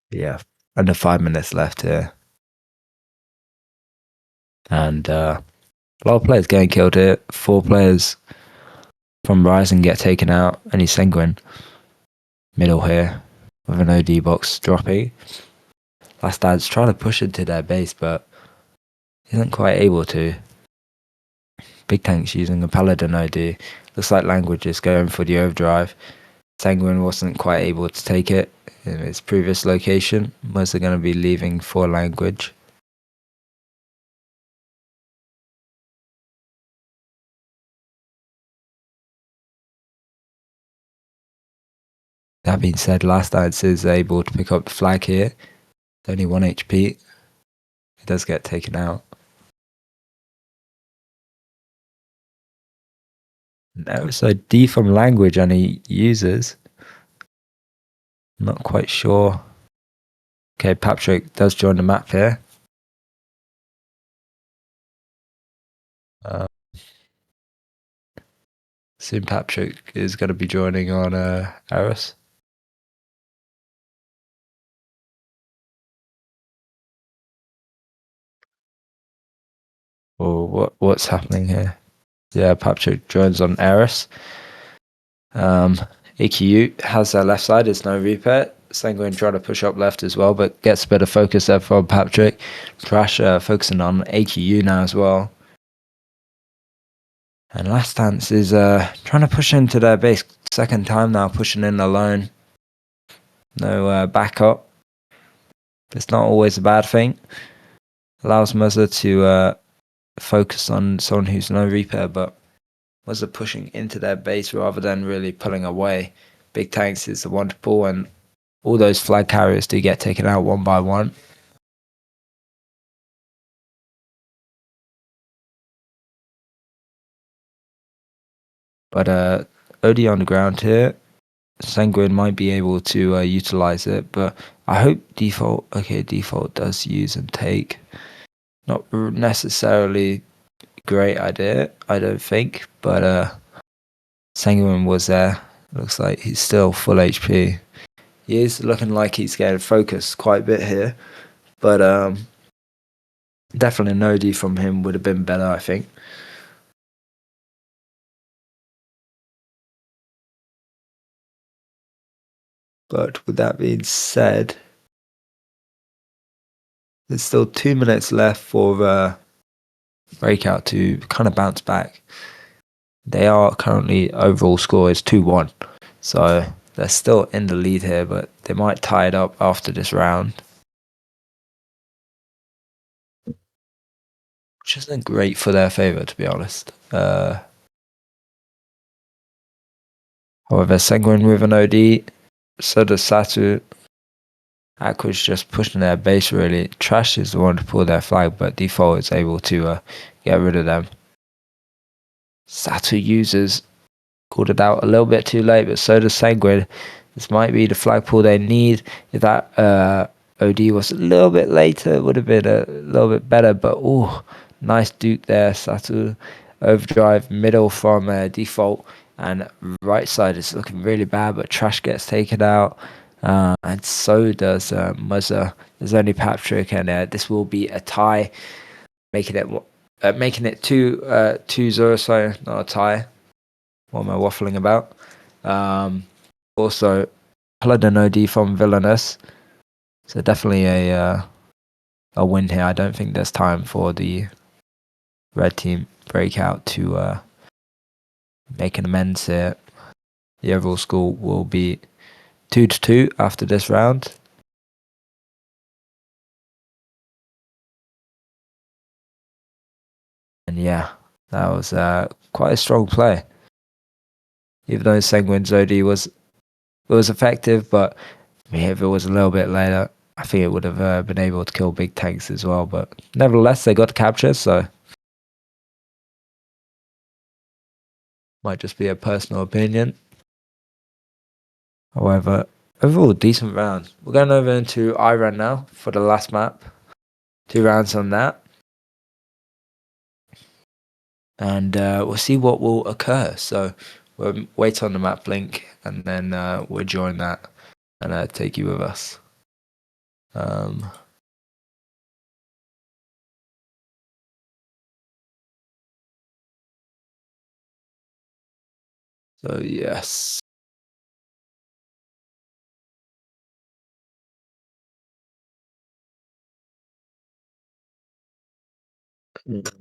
Yeah, under 5 minutes left here. And a lot of players getting killed here. 4 players from RYZEN get taken out. And he's Sanguine. Middle here with an OD box dropping. Last Dad's trying to push into their base, but isn't quite able to. Big Tank's using a Paladin OD. Looks like Language is going for the overdrive. Sanguine wasn't quite able to take it in its previous location. Was it going to be leaving for Language? That being said, Last Dance is able to pick up the flag here. Only 1 HP. It does get taken out. No, so D from Language and he uses. Not quite sure. Okay, Patrick does join the map here. Soon Patrick is going to be joining on Eris. Or what's happening here? Yeah, Patrick joins on Eris. EQ has their left side, there's no repair. Sanguine trying to push up left as well, but gets a bit of focus there from Patrick. Trash focusing on AQU now as well. And Last Dance is trying to push into their base. Second time now, pushing in alone. No backup. It's not always a bad thing. Allows Muzza to focus on someone who's no repair, but Muzza pushing into their base rather than really pulling away. Big Tanks is the one to pull, and all those flag carriers do get taken out one by one. But OD on the ground here. Sanguine might be able to utilize it, but I hope default. Okay, default does use and take. Not necessarily great idea, I don't think, but Sanguine was there. Looks like he's still full HP. He is looking like he's getting focused quite a bit here, but definitely an OD from him would have been better, I think. But with that being said, there's still 2 minutes left for Breakout to kind of bounce back. They are currently, overall score is 2-1. So they're still in the lead here, but they might tie it up after this round. Which isn't great for their favour, to be honest. However, Sanguine with an OD, so does Satu. Aqua's just pushing their base really. Trash is the one to pull their flag, but Default is able to get rid of them. Satu uses, called it out a little bit too late, but so does Sanguine. This might be the flag pull they need. If that OD was a little bit later, it would have been a little bit better, but oh, nice duke there, Satu. Overdrive middle from Default. and right side is looking really bad, but Trash gets taken out, and so does Muzza. There's only Patrick, and this will be a tie, making it 2-0. So not a tie. What am I waffling about? Also, Paladin OD from Villainous. So definitely a win here. I don't think there's time for the red team breakout to make an amends here. The overall score will be 2-2 after this round. And yeah, that was quite a strong play. Even though Sanguine Zodi was effective, but if it was a little bit later, I think it would have been able to kill big tanks as well. But nevertheless, they got capture, so might just be a personal opinion. However, overall, decent round. We're going over into Iran now for the last map. 2 rounds on that. And we'll see what will occur. So we'll wait on the map link, and then we'll join that and take you with us. So yes. Let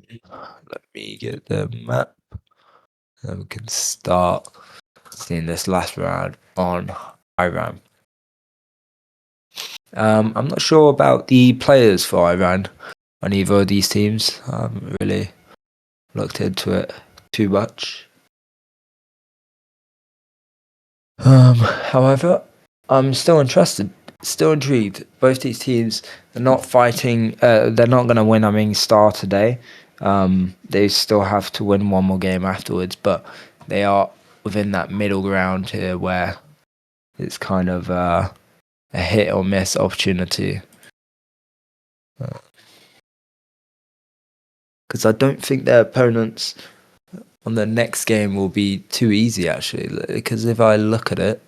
me get the map. And we can start seeing this last round on Iran. I'm not sure about the players for Iran on either of these teams. I haven't really looked into it too much. However, I'm still interested, still intrigued. Both these teams are not fighting. They're not going to win. I mean, Star today. They still have to win one more game afterwards, but they are within that middle ground here where it's kind of a hit or miss opportunity. Because I don't think their opponents on the next game will be too easy, actually. Because if I look at it,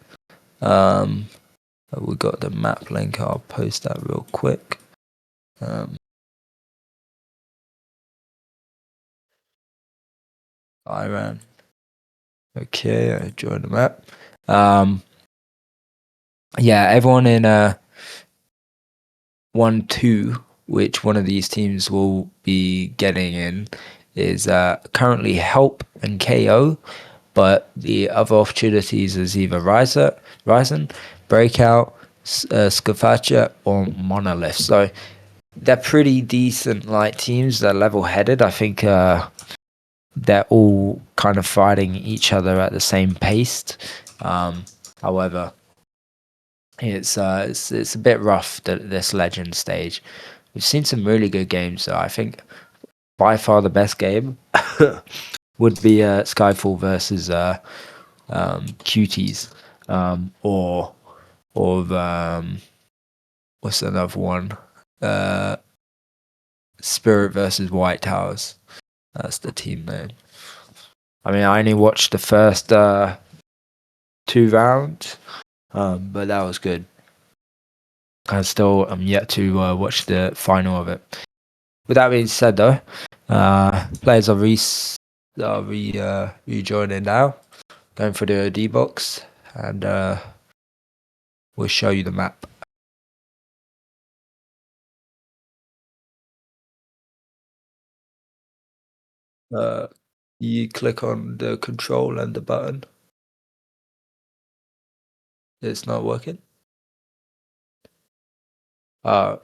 we got the map link. I'll post that real quick. Iran. Okay, I joined the map. Yeah, everyone in 1-2, which one of these teams will be getting in, is currently Help and KO. But the other opportunities is either RYZEN, Breakout, Scafacha, or Monolith. So they're pretty decent light teams. They're level-headed. I think they're all kind of fighting each other at the same pace. However, it's a bit rough this legend stage. We've seen some really good games, though. I think by far the best game would be Skyfall versus Cuties, or what's another one? Spirit versus White Towers. That's the team name. I mean, I only watched the first 2 rounds, but that was good. I still am yet to watch the final of it. With that being said, though, players are rejoining now, going for the D box, and we'll show you the map. You click on the control and the button. It's not working. Uh,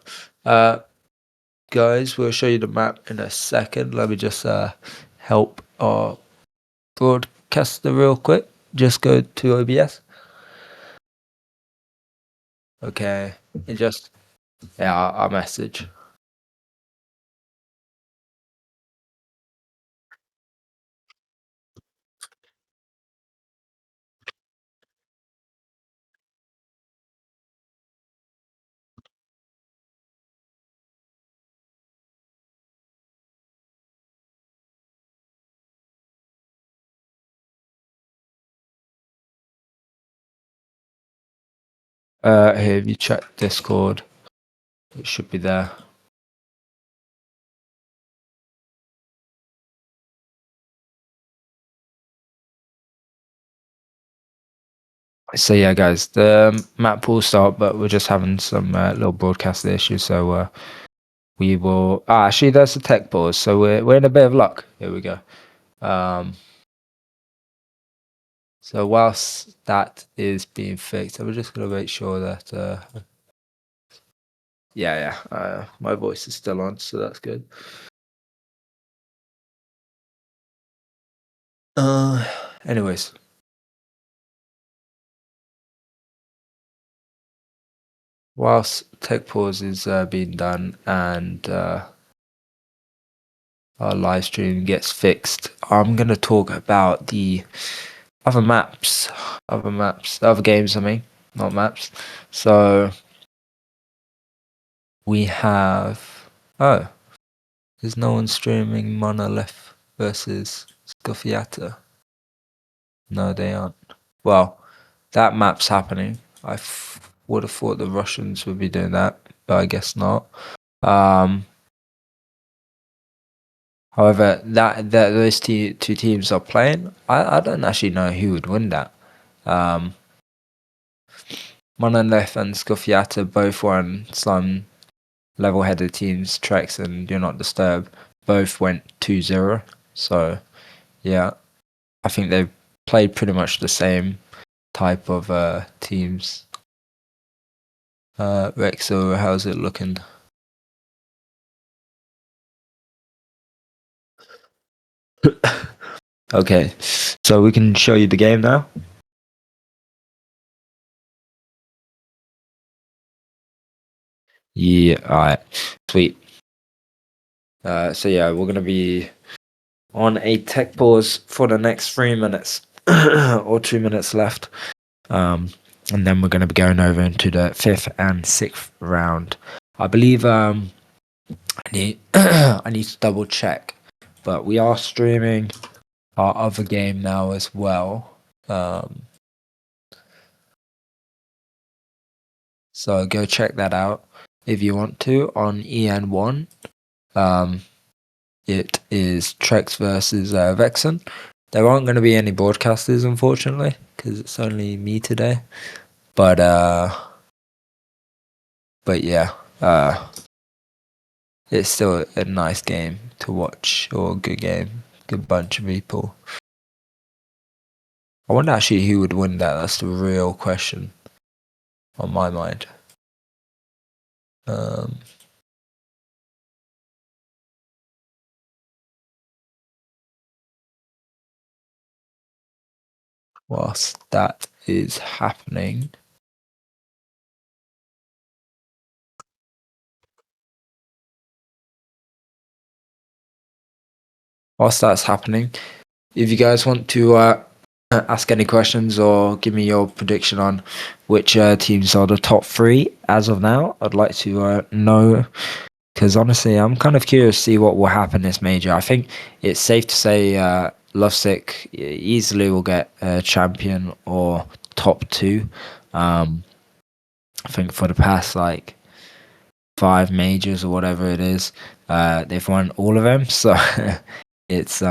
uh, guys, we'll show you the map in a second. Let me just help our broadcaster real quick. Just go to OBS. Okay, it just I'll message. Here, if you check Discord, it should be there. So yeah, guys, the map will start, but we're just having some little broadcast issues. So we will. Actually, there's a tech pause, so we're in a bit of luck. Here we go. So whilst that is being fixed, I'm just gonna make sure that my voice is still on, so that's good. Anyways. Whilst tech pause is being done and our live stream gets fixed, I'm gonna talk about the other maps, other games. I mean, not maps. So we have. Oh, there's no one streaming Monolith versus Scuffiata. No, they aren't. Well, that map's happening. Would have thought the Russians would be doing that, but I guess not. However, that those two teams are playing. I don't actually know who would win that. Monolith and Scuffiata both won some level-headed teams, Trex and Do Not Disturb. Both went 2-0. So, yeah, I think they've played pretty much the same type of teams. Rexo, how's it looking? Okay, so we can show you the game now. Yeah, alright, sweet. So yeah, we're gonna be on a tech pause for the next 3 minutes or 2 minutes left. And then we're gonna be going over into the 5th and 6th round. I believe I need I need to double check, but we are streaming our other game now as well. So go check that out if you want to on EN1. It is Trex versus Vexen. There aren't going to be any broadcasters, unfortunately, because it's only me today. But yeah, it's still a nice game to watch, or a good game, good bunch of people. I wonder actually who would win that. That's the real question on my mind. Whilst that is happening, if you guys want to ask any questions or give me your prediction on which teams are the top 3 as of now, I'd like to know, because honestly I'm kind of curious to see what will happen this major. I think it's safe to say Lovesick easily will get a champion or top 2. I think for the past like 5 majors or whatever it is, they've won all of them, so it's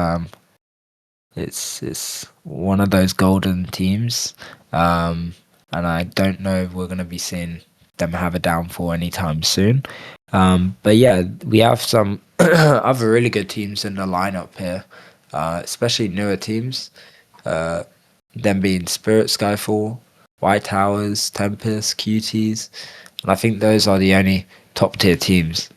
one of those golden teams, and I don't know if we're going to be seeing them have a downfall anytime soon. But yeah, we have some other really good teams in the lineup here, especially newer teams. Them being Spirit, Skyfall, White Towers, Tempest, Cuties, and I think those are the only top tier teams.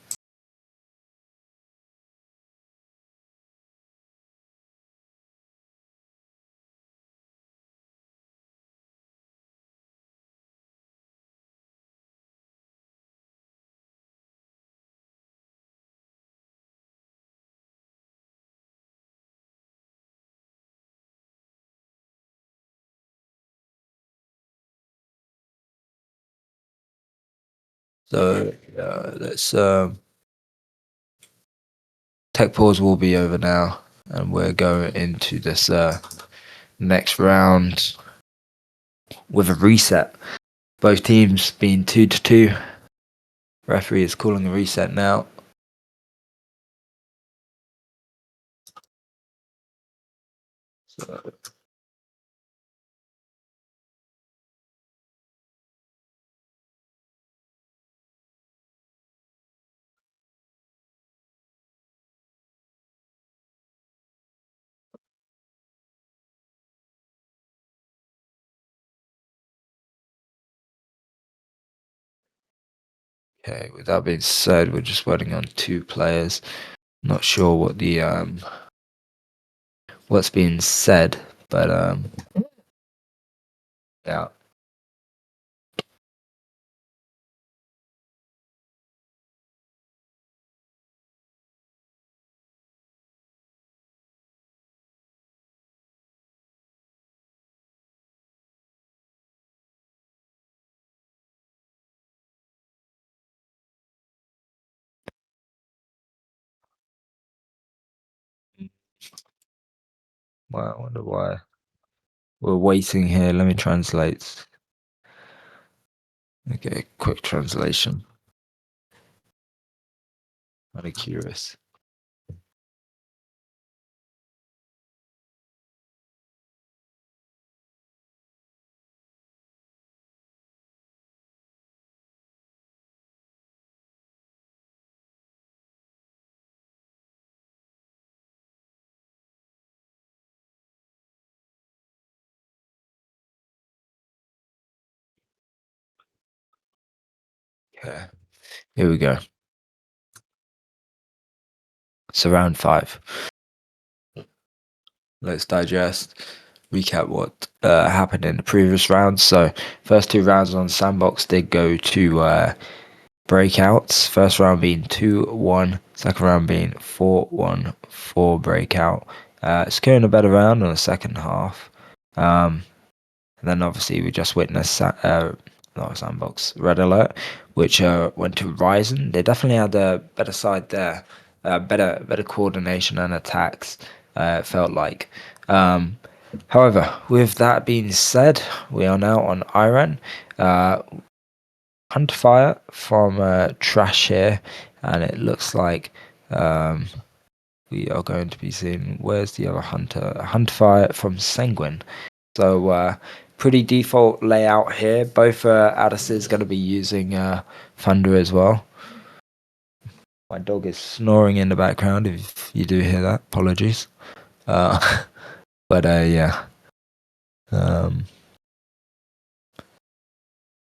So let's tech pause will be over now, and we're going into this next round with a reset. Both teams being 2-2. Referee is calling a reset now. So okay, with that being said, we're just waiting on 2 players. Not sure what the what's being said, but yeah. Well, I wonder why. We're waiting here. Let me translate. Okay, quick translation. Kind of curious. Okay, here we go. So round 5. Let's digest, recap what happened in the previous rounds. So first 2 rounds on Sandbox did go to breakouts. First round being 2-1, second round being 4-1 for breakout. Securing a better round on the second half. And then obviously we just witnessed not Sandbox, Red Alert, which went to RYZEN. They definitely had a better side there, better coordination and attacks. It felt like. However, with that being said, we are now on Iran. Hunter fire from Trash here, and it looks like we are going to be seeing. Where's the other Hunter? Hunter fire from Sanguine. So pretty default layout here. Both Addis's going to be using Thunder as well. My dog is snoring in the background. If you do hear that, apologies. But yeah.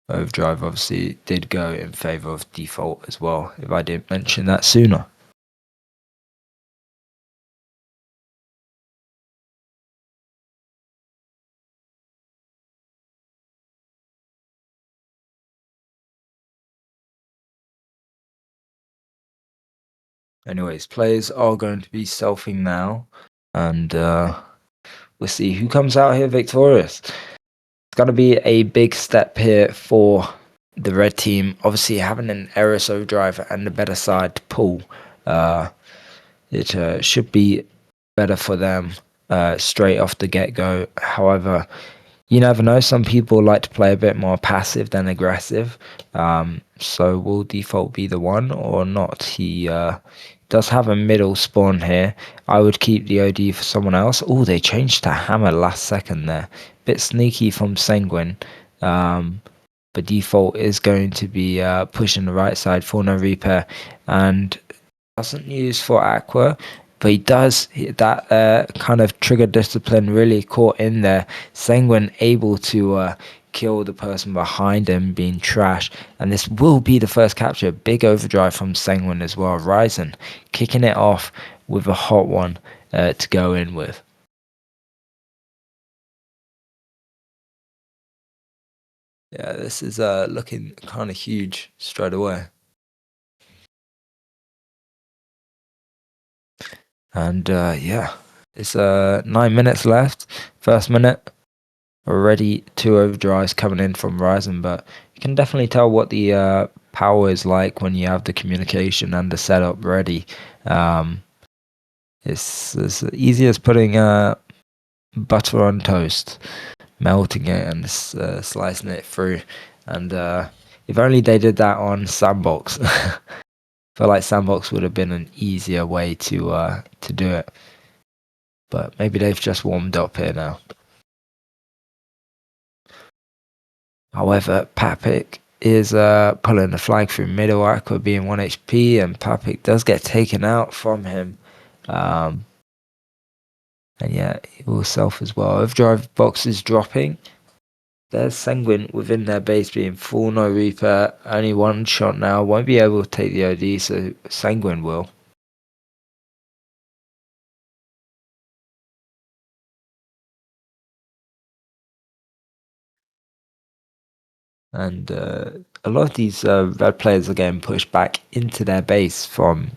Overdrive obviously did go in favor of default as well, if I didn't mention that sooner. Anyways, players are going to be selfing now, and we'll see who comes out here victorious. It's going to be a big step here for the red team. Obviously, having an Eris overdrive and a better side to pull, it should be better for them straight off the get-go. However, you never know. Some people like to play a bit more passive than aggressive. So will default be the one or not? He does have a middle spawn here. I would keep the OD for someone else. Oh, they changed to hammer last second there. Bit sneaky from Sanguine. But default is going to be pushing the right side for no repair. And doesn't use for Aqua, but he does. That kind of trigger discipline really caught in there. Sanguine able to kill the person behind him, being trash, and this will be the first capture. Big overdrive from Sanguine as well. RYZEN kicking it off with a hot one to go in with. Yeah, this is looking kind of huge straight away. And yeah, it's 9 minutes left. First minute, already 2 overdrives coming in from RYZEN, but you can definitely tell what the power is like when you have the communication and the setup ready. It's as easy as putting butter on toast, melting it and slicing it through. And if only they did that on Sandbox. I feel like Sandbox would have been an easier way to do it. But maybe they've just warmed up here now. However, Papik is pulling the flag through middle, Aqua being 1 HP, and Papik does get taken out from him. And yeah, he will self as well. Overdrive box is dropping. There's Sanguine within their base being full, no repair, only one shot now. Won't be able to take the OD, so Sanguine will. And a lot of these red players are getting pushed back into their base from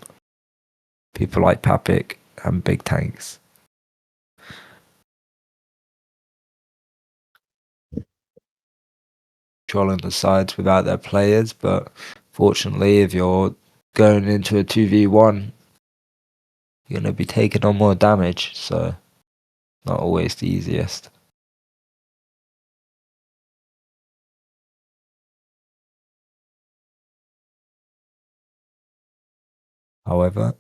people like Papik and Big Tanks. Controlling the sides without their players, but fortunately, if you're going into a 2v1, you're going to be taking on more damage, so not always the easiest. However,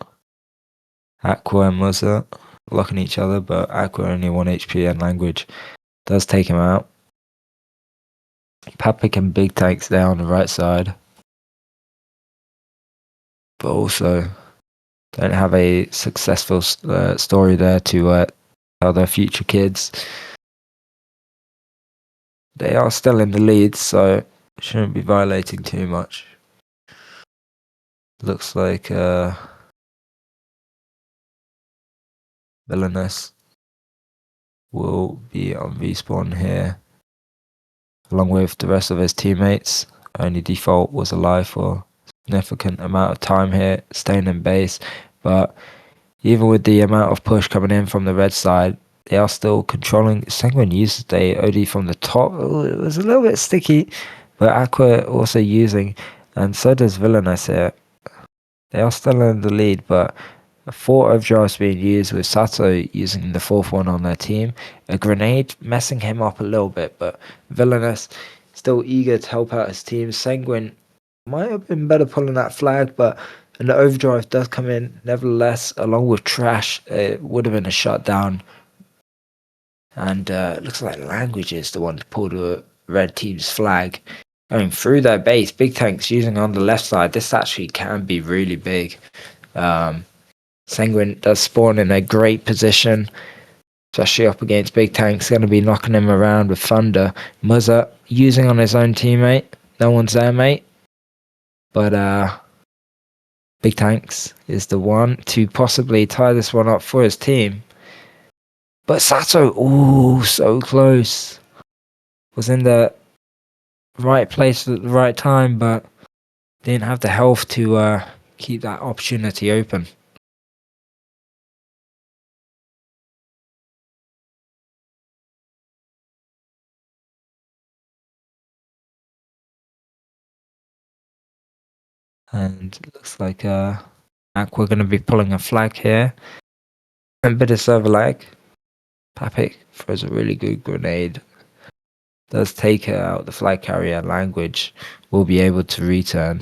Aqua and Muzza locking each other, but Aqua only 1 HP and Language does take him out. Papik and Big Tanks there on the right side, but also don't have a successful story there to tell their future kids. They are still in the lead, so shouldn't be violating too much. Looks like Villainous will be on respawn here, along with the rest of his teammates. Only Default was alive for a significant amount of time here, staying in base, but even with the amount of push coming in from the red side, they are still controlling. Sanguine used the OD from the top. It was a little bit sticky, but Aqua also using, and so does Villainous here. They are still in the lead, but 4 overdrives being used with Sato using the 4th one on their team. A grenade messing him up a little bit, but Villainous still eager to help out his team. Sanguine might have been better pulling that flag, but and the overdrive does come in. Nevertheless, along with Trash, it would have been a shutdown. And it looks like Language is the one to pull the red team's flag. Going through their base, Big Tanks using on the left side. This actually can be really big. Sanguine does spawn in a great position, especially up against Big Tanks. Going to be knocking him around with Thunder. Muzza using on his own teammate. No one's there, mate. But Big Tanks is the one to possibly tie this one up for his team. But Sato, ooh, so close. Was in the right place at the right time, but didn't have the health to keep that opportunity open. And it looks like we're going to be pulling a flag here. A bit of server lag. Papik throws a really good grenade. Does take it out. The flag carrier. Language will be able to return.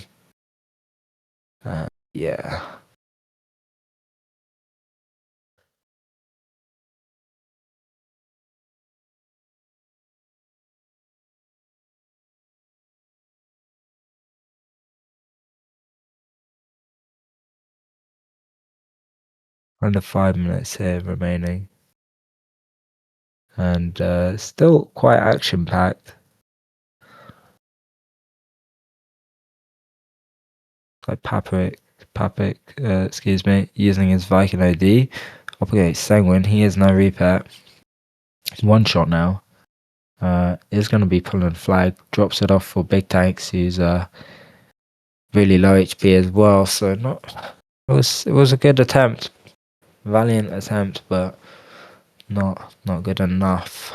Yeah. Under 5 minutes here remaining. And still quite action packed. Like Papik, excuse me, using his Viking OD up against Sanguine. He has no repair. It's one shot now. Is going to be pulling flag. Drops it off for Big Tanks, who's really low HP as well. So it was a good attempt, valiant attempt, but not good enough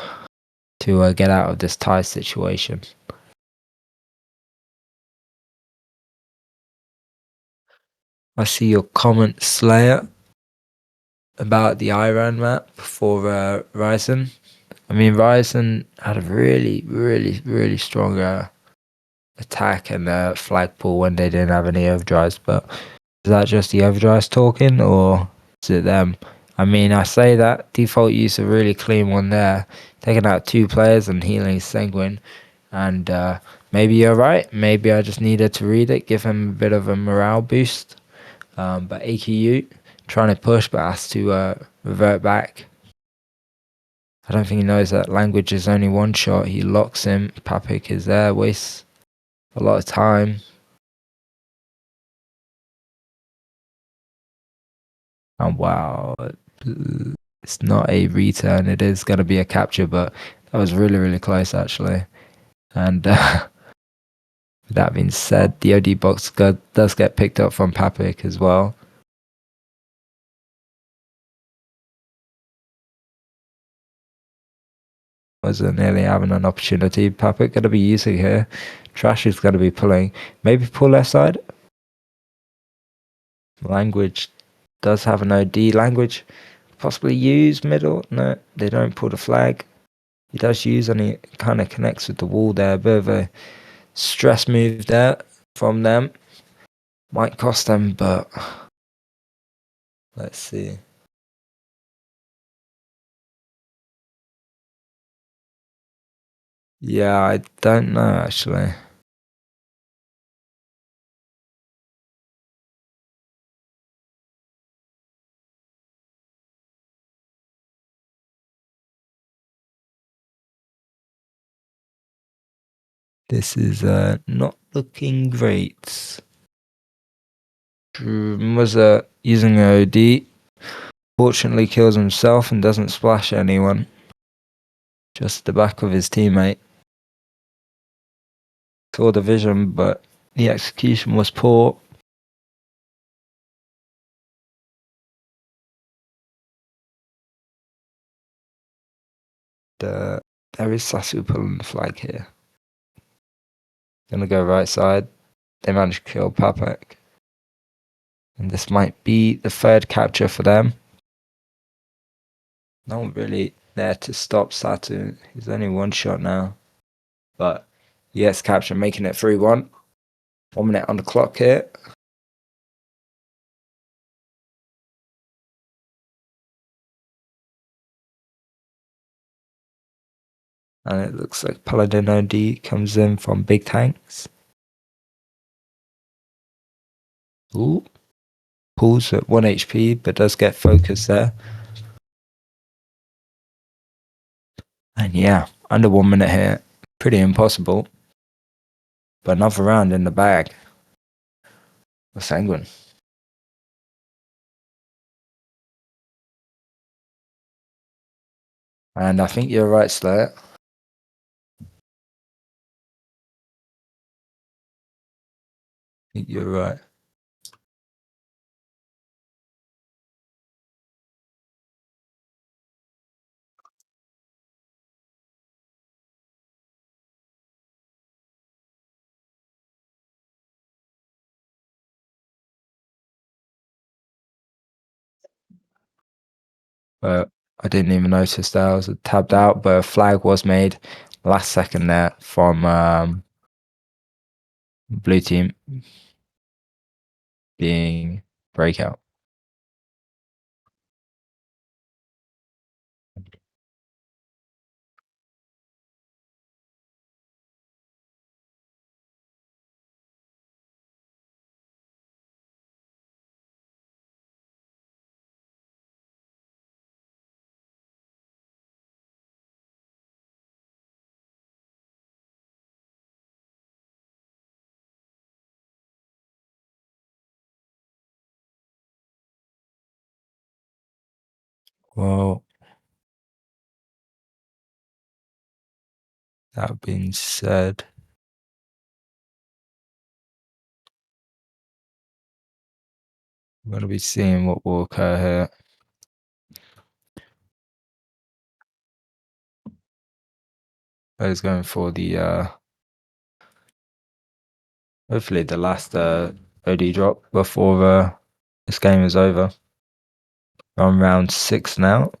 to get out of this tie situation. I see your comment, Slayer, about the Iran map for RYZEN. I mean, RYZEN had a really strong attack and flagpole when they didn't have any overdrives. But is that just the overdrives talking, or is it them? I mean, I say that default use a really clean one there, taking out 2 players and healing Sanguine. And maybe you're right. Maybe I just needed to read it, give him a bit of a morale boost. But AQU trying to push, but has to revert back. I don't think he knows that language is only one shot. He locks him. Papik is there, wastes a lot of time. And wow, it's not a return. It is going to be a capture, but that was really, really close actually. And with that being said, the OD box does get picked up from Papik as well. Wasn't nearly having an opportunity. Papik going to be using here. Trash is going to be pulling. Maybe pull left side. Language does have an OD. Language possibly use middle. No, they don't pull the flag. He does use, and he kind of connects with the wall there. A bit of a stress move there from them. Might cost them, but let's see. Yeah, I don't know actually. This is not looking great. Was using an OD. Fortunately kills himself and doesn't splash anyone. Just the back of his teammate. Saw the vision, but the execution was poor. There is Sasu pulling the flag here. Gonna go right side. They managed to kill Papek. And this might be the 3rd capture for them. No one really there to stop Satu. He's only 1 shot now. But yes, capture, making it 3-1. 1 minute on the clock here. And it looks like Paladin OD comes in from Big Tanks. Ooh. Pulls at 1 HP, but does get focus there. And yeah, under 1 minute here. Pretty impossible. But another round in the bag. For Sanguine. And I think you're right, Slayer. I think you're right. But I didn't even notice that I was tabbed out, but a flag was made last second there from blue team being breakout. Well, that being said, we're going to be seeing what will occur here. He's going for the hopefully the last OD drop before this game is over. We're on round 6 now.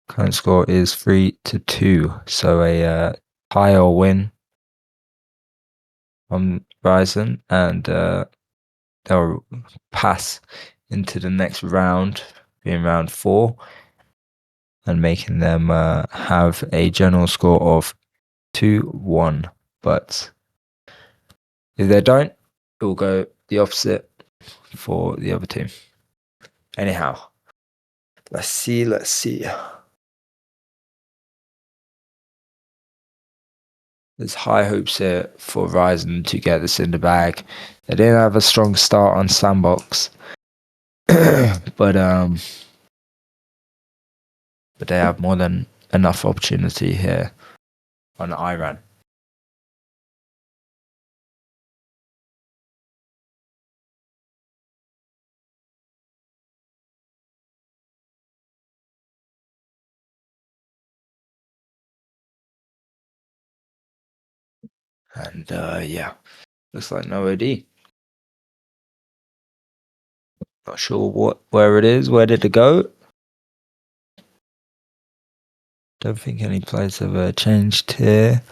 Current score is 3-2, so a tie or win on RYZEN, and they'll pass into the next round, being round 4, and making them have a general score of 2-1. But if they don't, it will go the opposite for the other team. Anyhow, let's see. There's high hopes here for RYZEN to get this in the bag. They didn't have a strong start on Sandbox, but they have more than enough opportunity here on Iran. And yeah, looks like no OD. Not sure where it is. Where did it go? Don't think any players have changed here.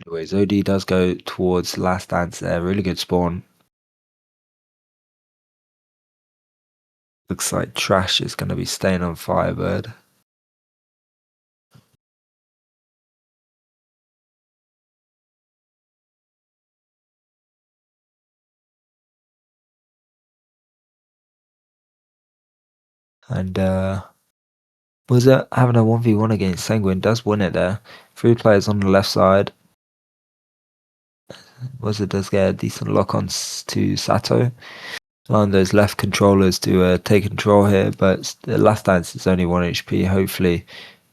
Anyways, OD does go towards last dance there. Really good spawn. Looks like Trash is going to be staying on Firebird. And was it having a 1v1 against Sanguine? Does win it there. 3 players on the left side. It does get a decent lock on to Sato. Allowing those left controllers to take control here, but the last dance is only 1 HP. Hopefully,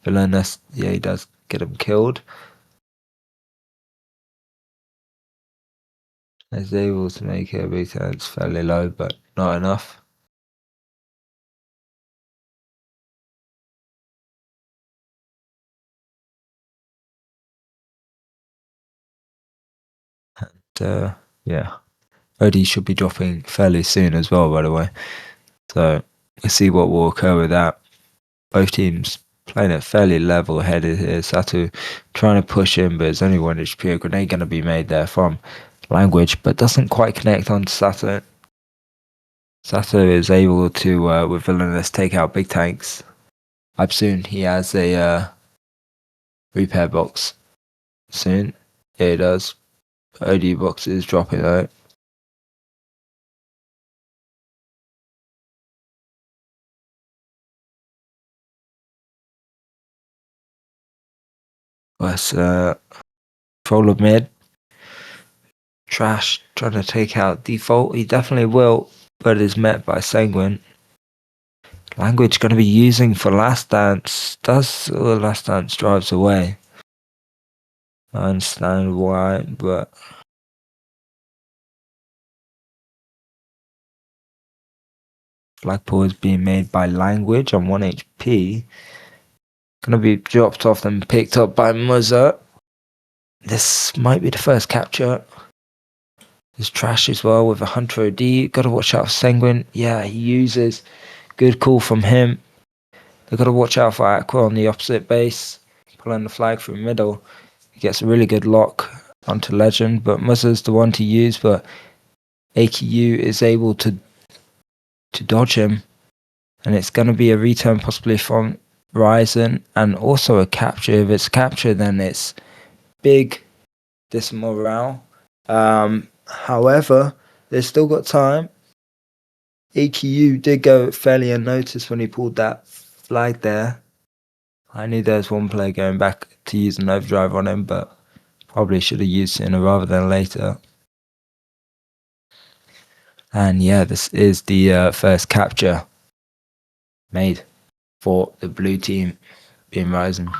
Villainous, yeah, he does get him killed. He's able to make it a big dance fairly low, but not enough. And yeah, OD should be dropping fairly soon as well, by the way. So we'll see what will occur with that. Both teams playing it fairly level-headed here. Sato trying to push in, but it's only 1 HP. A grenade going to be made there from Language, but doesn't quite connect on Sato. Sato is able to, with Villainous, take out big tanks. Up soon, he has a repair box. Soon, yeah, he does. OD box is dropping out. Let's control of mid. Trash trying to take out Default. He definitely will, but is met by Sanguine. Language going to be using for Last Dance. Does the Last Dance drives away? I understand why, but Flagpole is being made by Language on 1 HP. Going to be dropped off and picked up by Muzza. This might be the first capture. There's Trash as well with a Hunter OD. Got to watch out for Sanguine. Yeah, he uses. Good call from him. They've got to watch out for Aqua on the opposite base. Pulling the flag through middle. He gets a really good lock onto Legend, but Muzza's the one to use, but AKU is able to dodge him. And it's going to be a return possibly from RYZEN and also a capture. If it's capture, then it's big dismorale. However, they've still got time. AKU did go fairly unnoticed when he pulled that flag there. I knew there was one player going back to use an overdrive on him, but probably should have used it sooner rather than later. And yeah, this is the first capture made for the blue team, being RYZEN.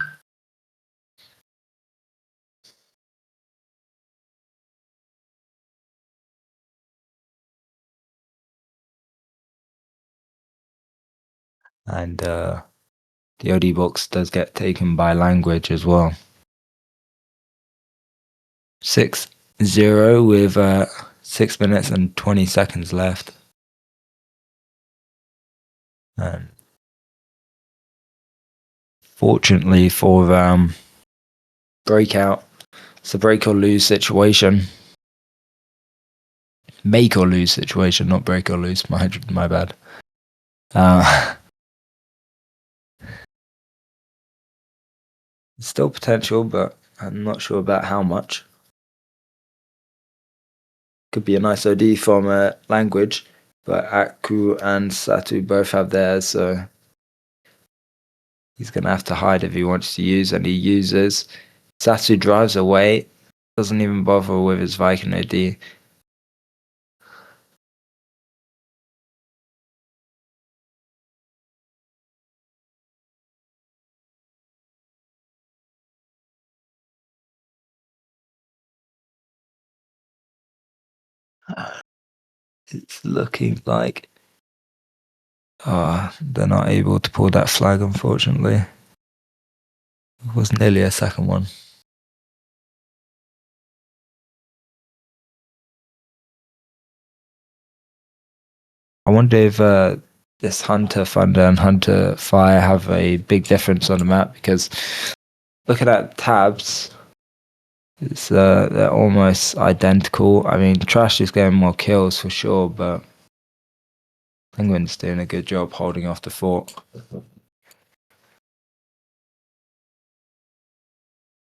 And the OD box does get taken by Language as well. 6-0 with 6 minutes and 20 seconds left. And fortunately for Breakout, it's a break or lose situation. Make or lose situation, not break or lose. My bad. Still potential, but I'm not sure about how much. Could be a nice OD from language, but Aku and Satu both have theirs, so he's going to have to hide if he wants to use, and he uses. Satu drives away, doesn't even bother with his Viking OD. It's looking like they're not able to pull that flag, unfortunately. It was nearly a second one. I wonder if this Hunter Thunder and Hunter Fire have a big difference on the map, because looking at tabs, it's they're almost identical. I mean, Trash is getting more kills for sure, but Penguin's doing a good job holding off the fort.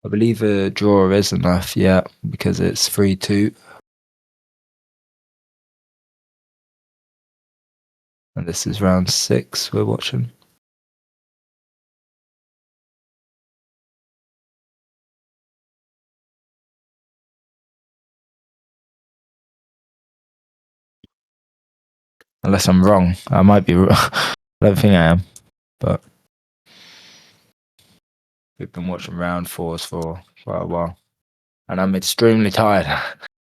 I believe a draw is enough, yeah, because it's 3-2. And this is round 6 we're watching. Unless I'm wrong. I might be wrong. I don't think I am, but we've been watching round 4s for quite a while. And I'm extremely tired. I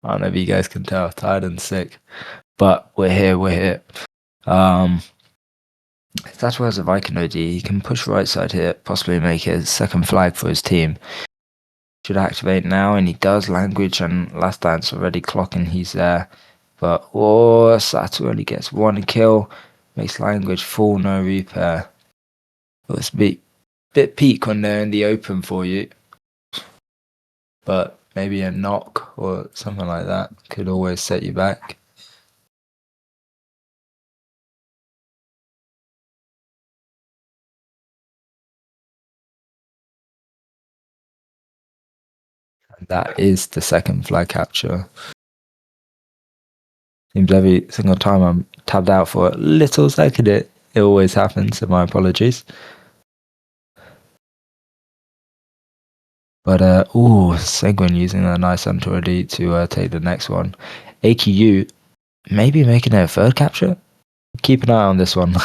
don't know if you guys can tell, tired and sick. But we're here. That's where has a Viking OD. He can push right side here, possibly make it a second flag for his team. Should activate now, and he does. Language and Last Dance already clocking he's there. But Satu only gets 1 kill. Makes Language full, no repair. It was a bit peak on there in the open for you. But maybe a knock or something like that could always set you back. And that is the second flag capture. Seems every single time I'm tabbed out for a little second, it always happens, so my apologies. But, Seguin using a nice hunter already to take the next one. AQU maybe making a third capture? Keep an eye on this one.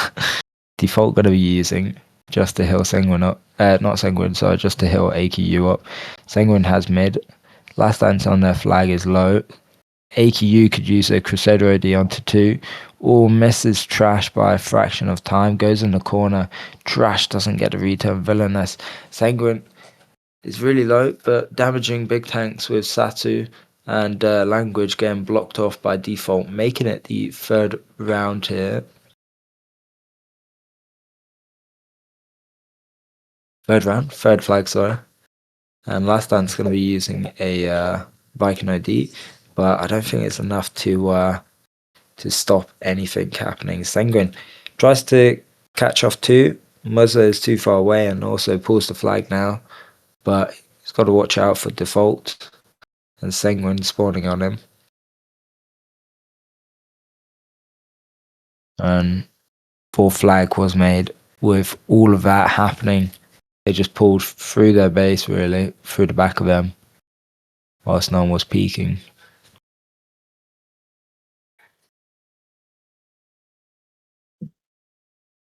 Default going to be using just to heal Seguin up. Not Seguin, sorry, just to heal AQU up. Seguin has mid. Last Dance on their flag is low. AQU could use a Crusader OD onto 2, or misses Trash by a fraction of time, goes in the corner. Trash doesn't get a return, villainous. Sanguine is really low, but damaging big tanks with Satu and Language getting blocked off by default, making it the third round here. Third flag, sorry. And Last Dance going to be using a Viking OD, but I don't think it's enough to stop anything happening. Sanguine tries to catch off 2. Muzza is too far away and also pulls the flag now, but he's got to watch out for default and Sanguine spawning on him. And 4th flag was made. With all of that happening, they just pulled through their base, really, through the back of them, whilst no one was peeking.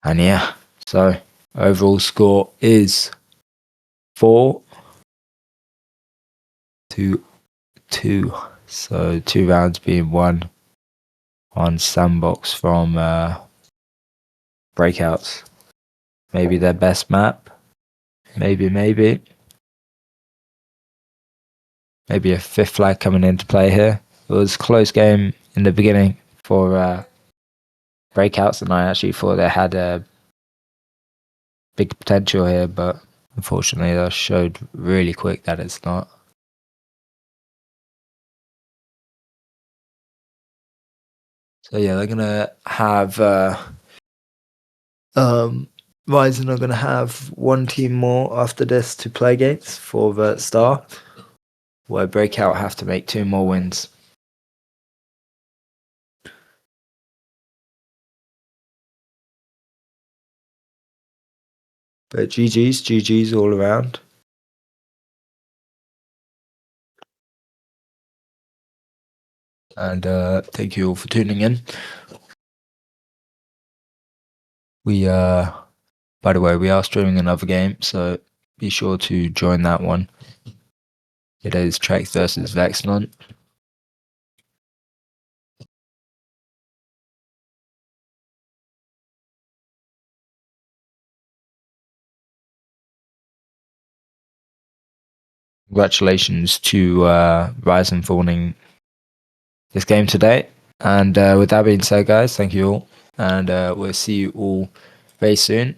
And yeah, so overall score is 4-2. So 2 rounds being won on Sandbox from Breakouts. Maybe their best map. Maybe a 5th flag coming into play here. It was a close game in the beginning for breakouts, and I actually thought they had a big potential here, but unfortunately they showed really quick that it's not. So yeah, they're gonna have RYZEN are gonna have one team more after this to play against for the Star, where Breakout have to make 2 more wins. But GG's all around. And thank you all for tuning in. We by the way, we are streaming another game, so be sure to join that one. It is Trex versus Vexlon. Congratulations to RYZEN for winning this game today. And with that being said, guys, thank you all. And we'll see you all very soon.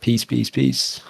Peace, peace, peace.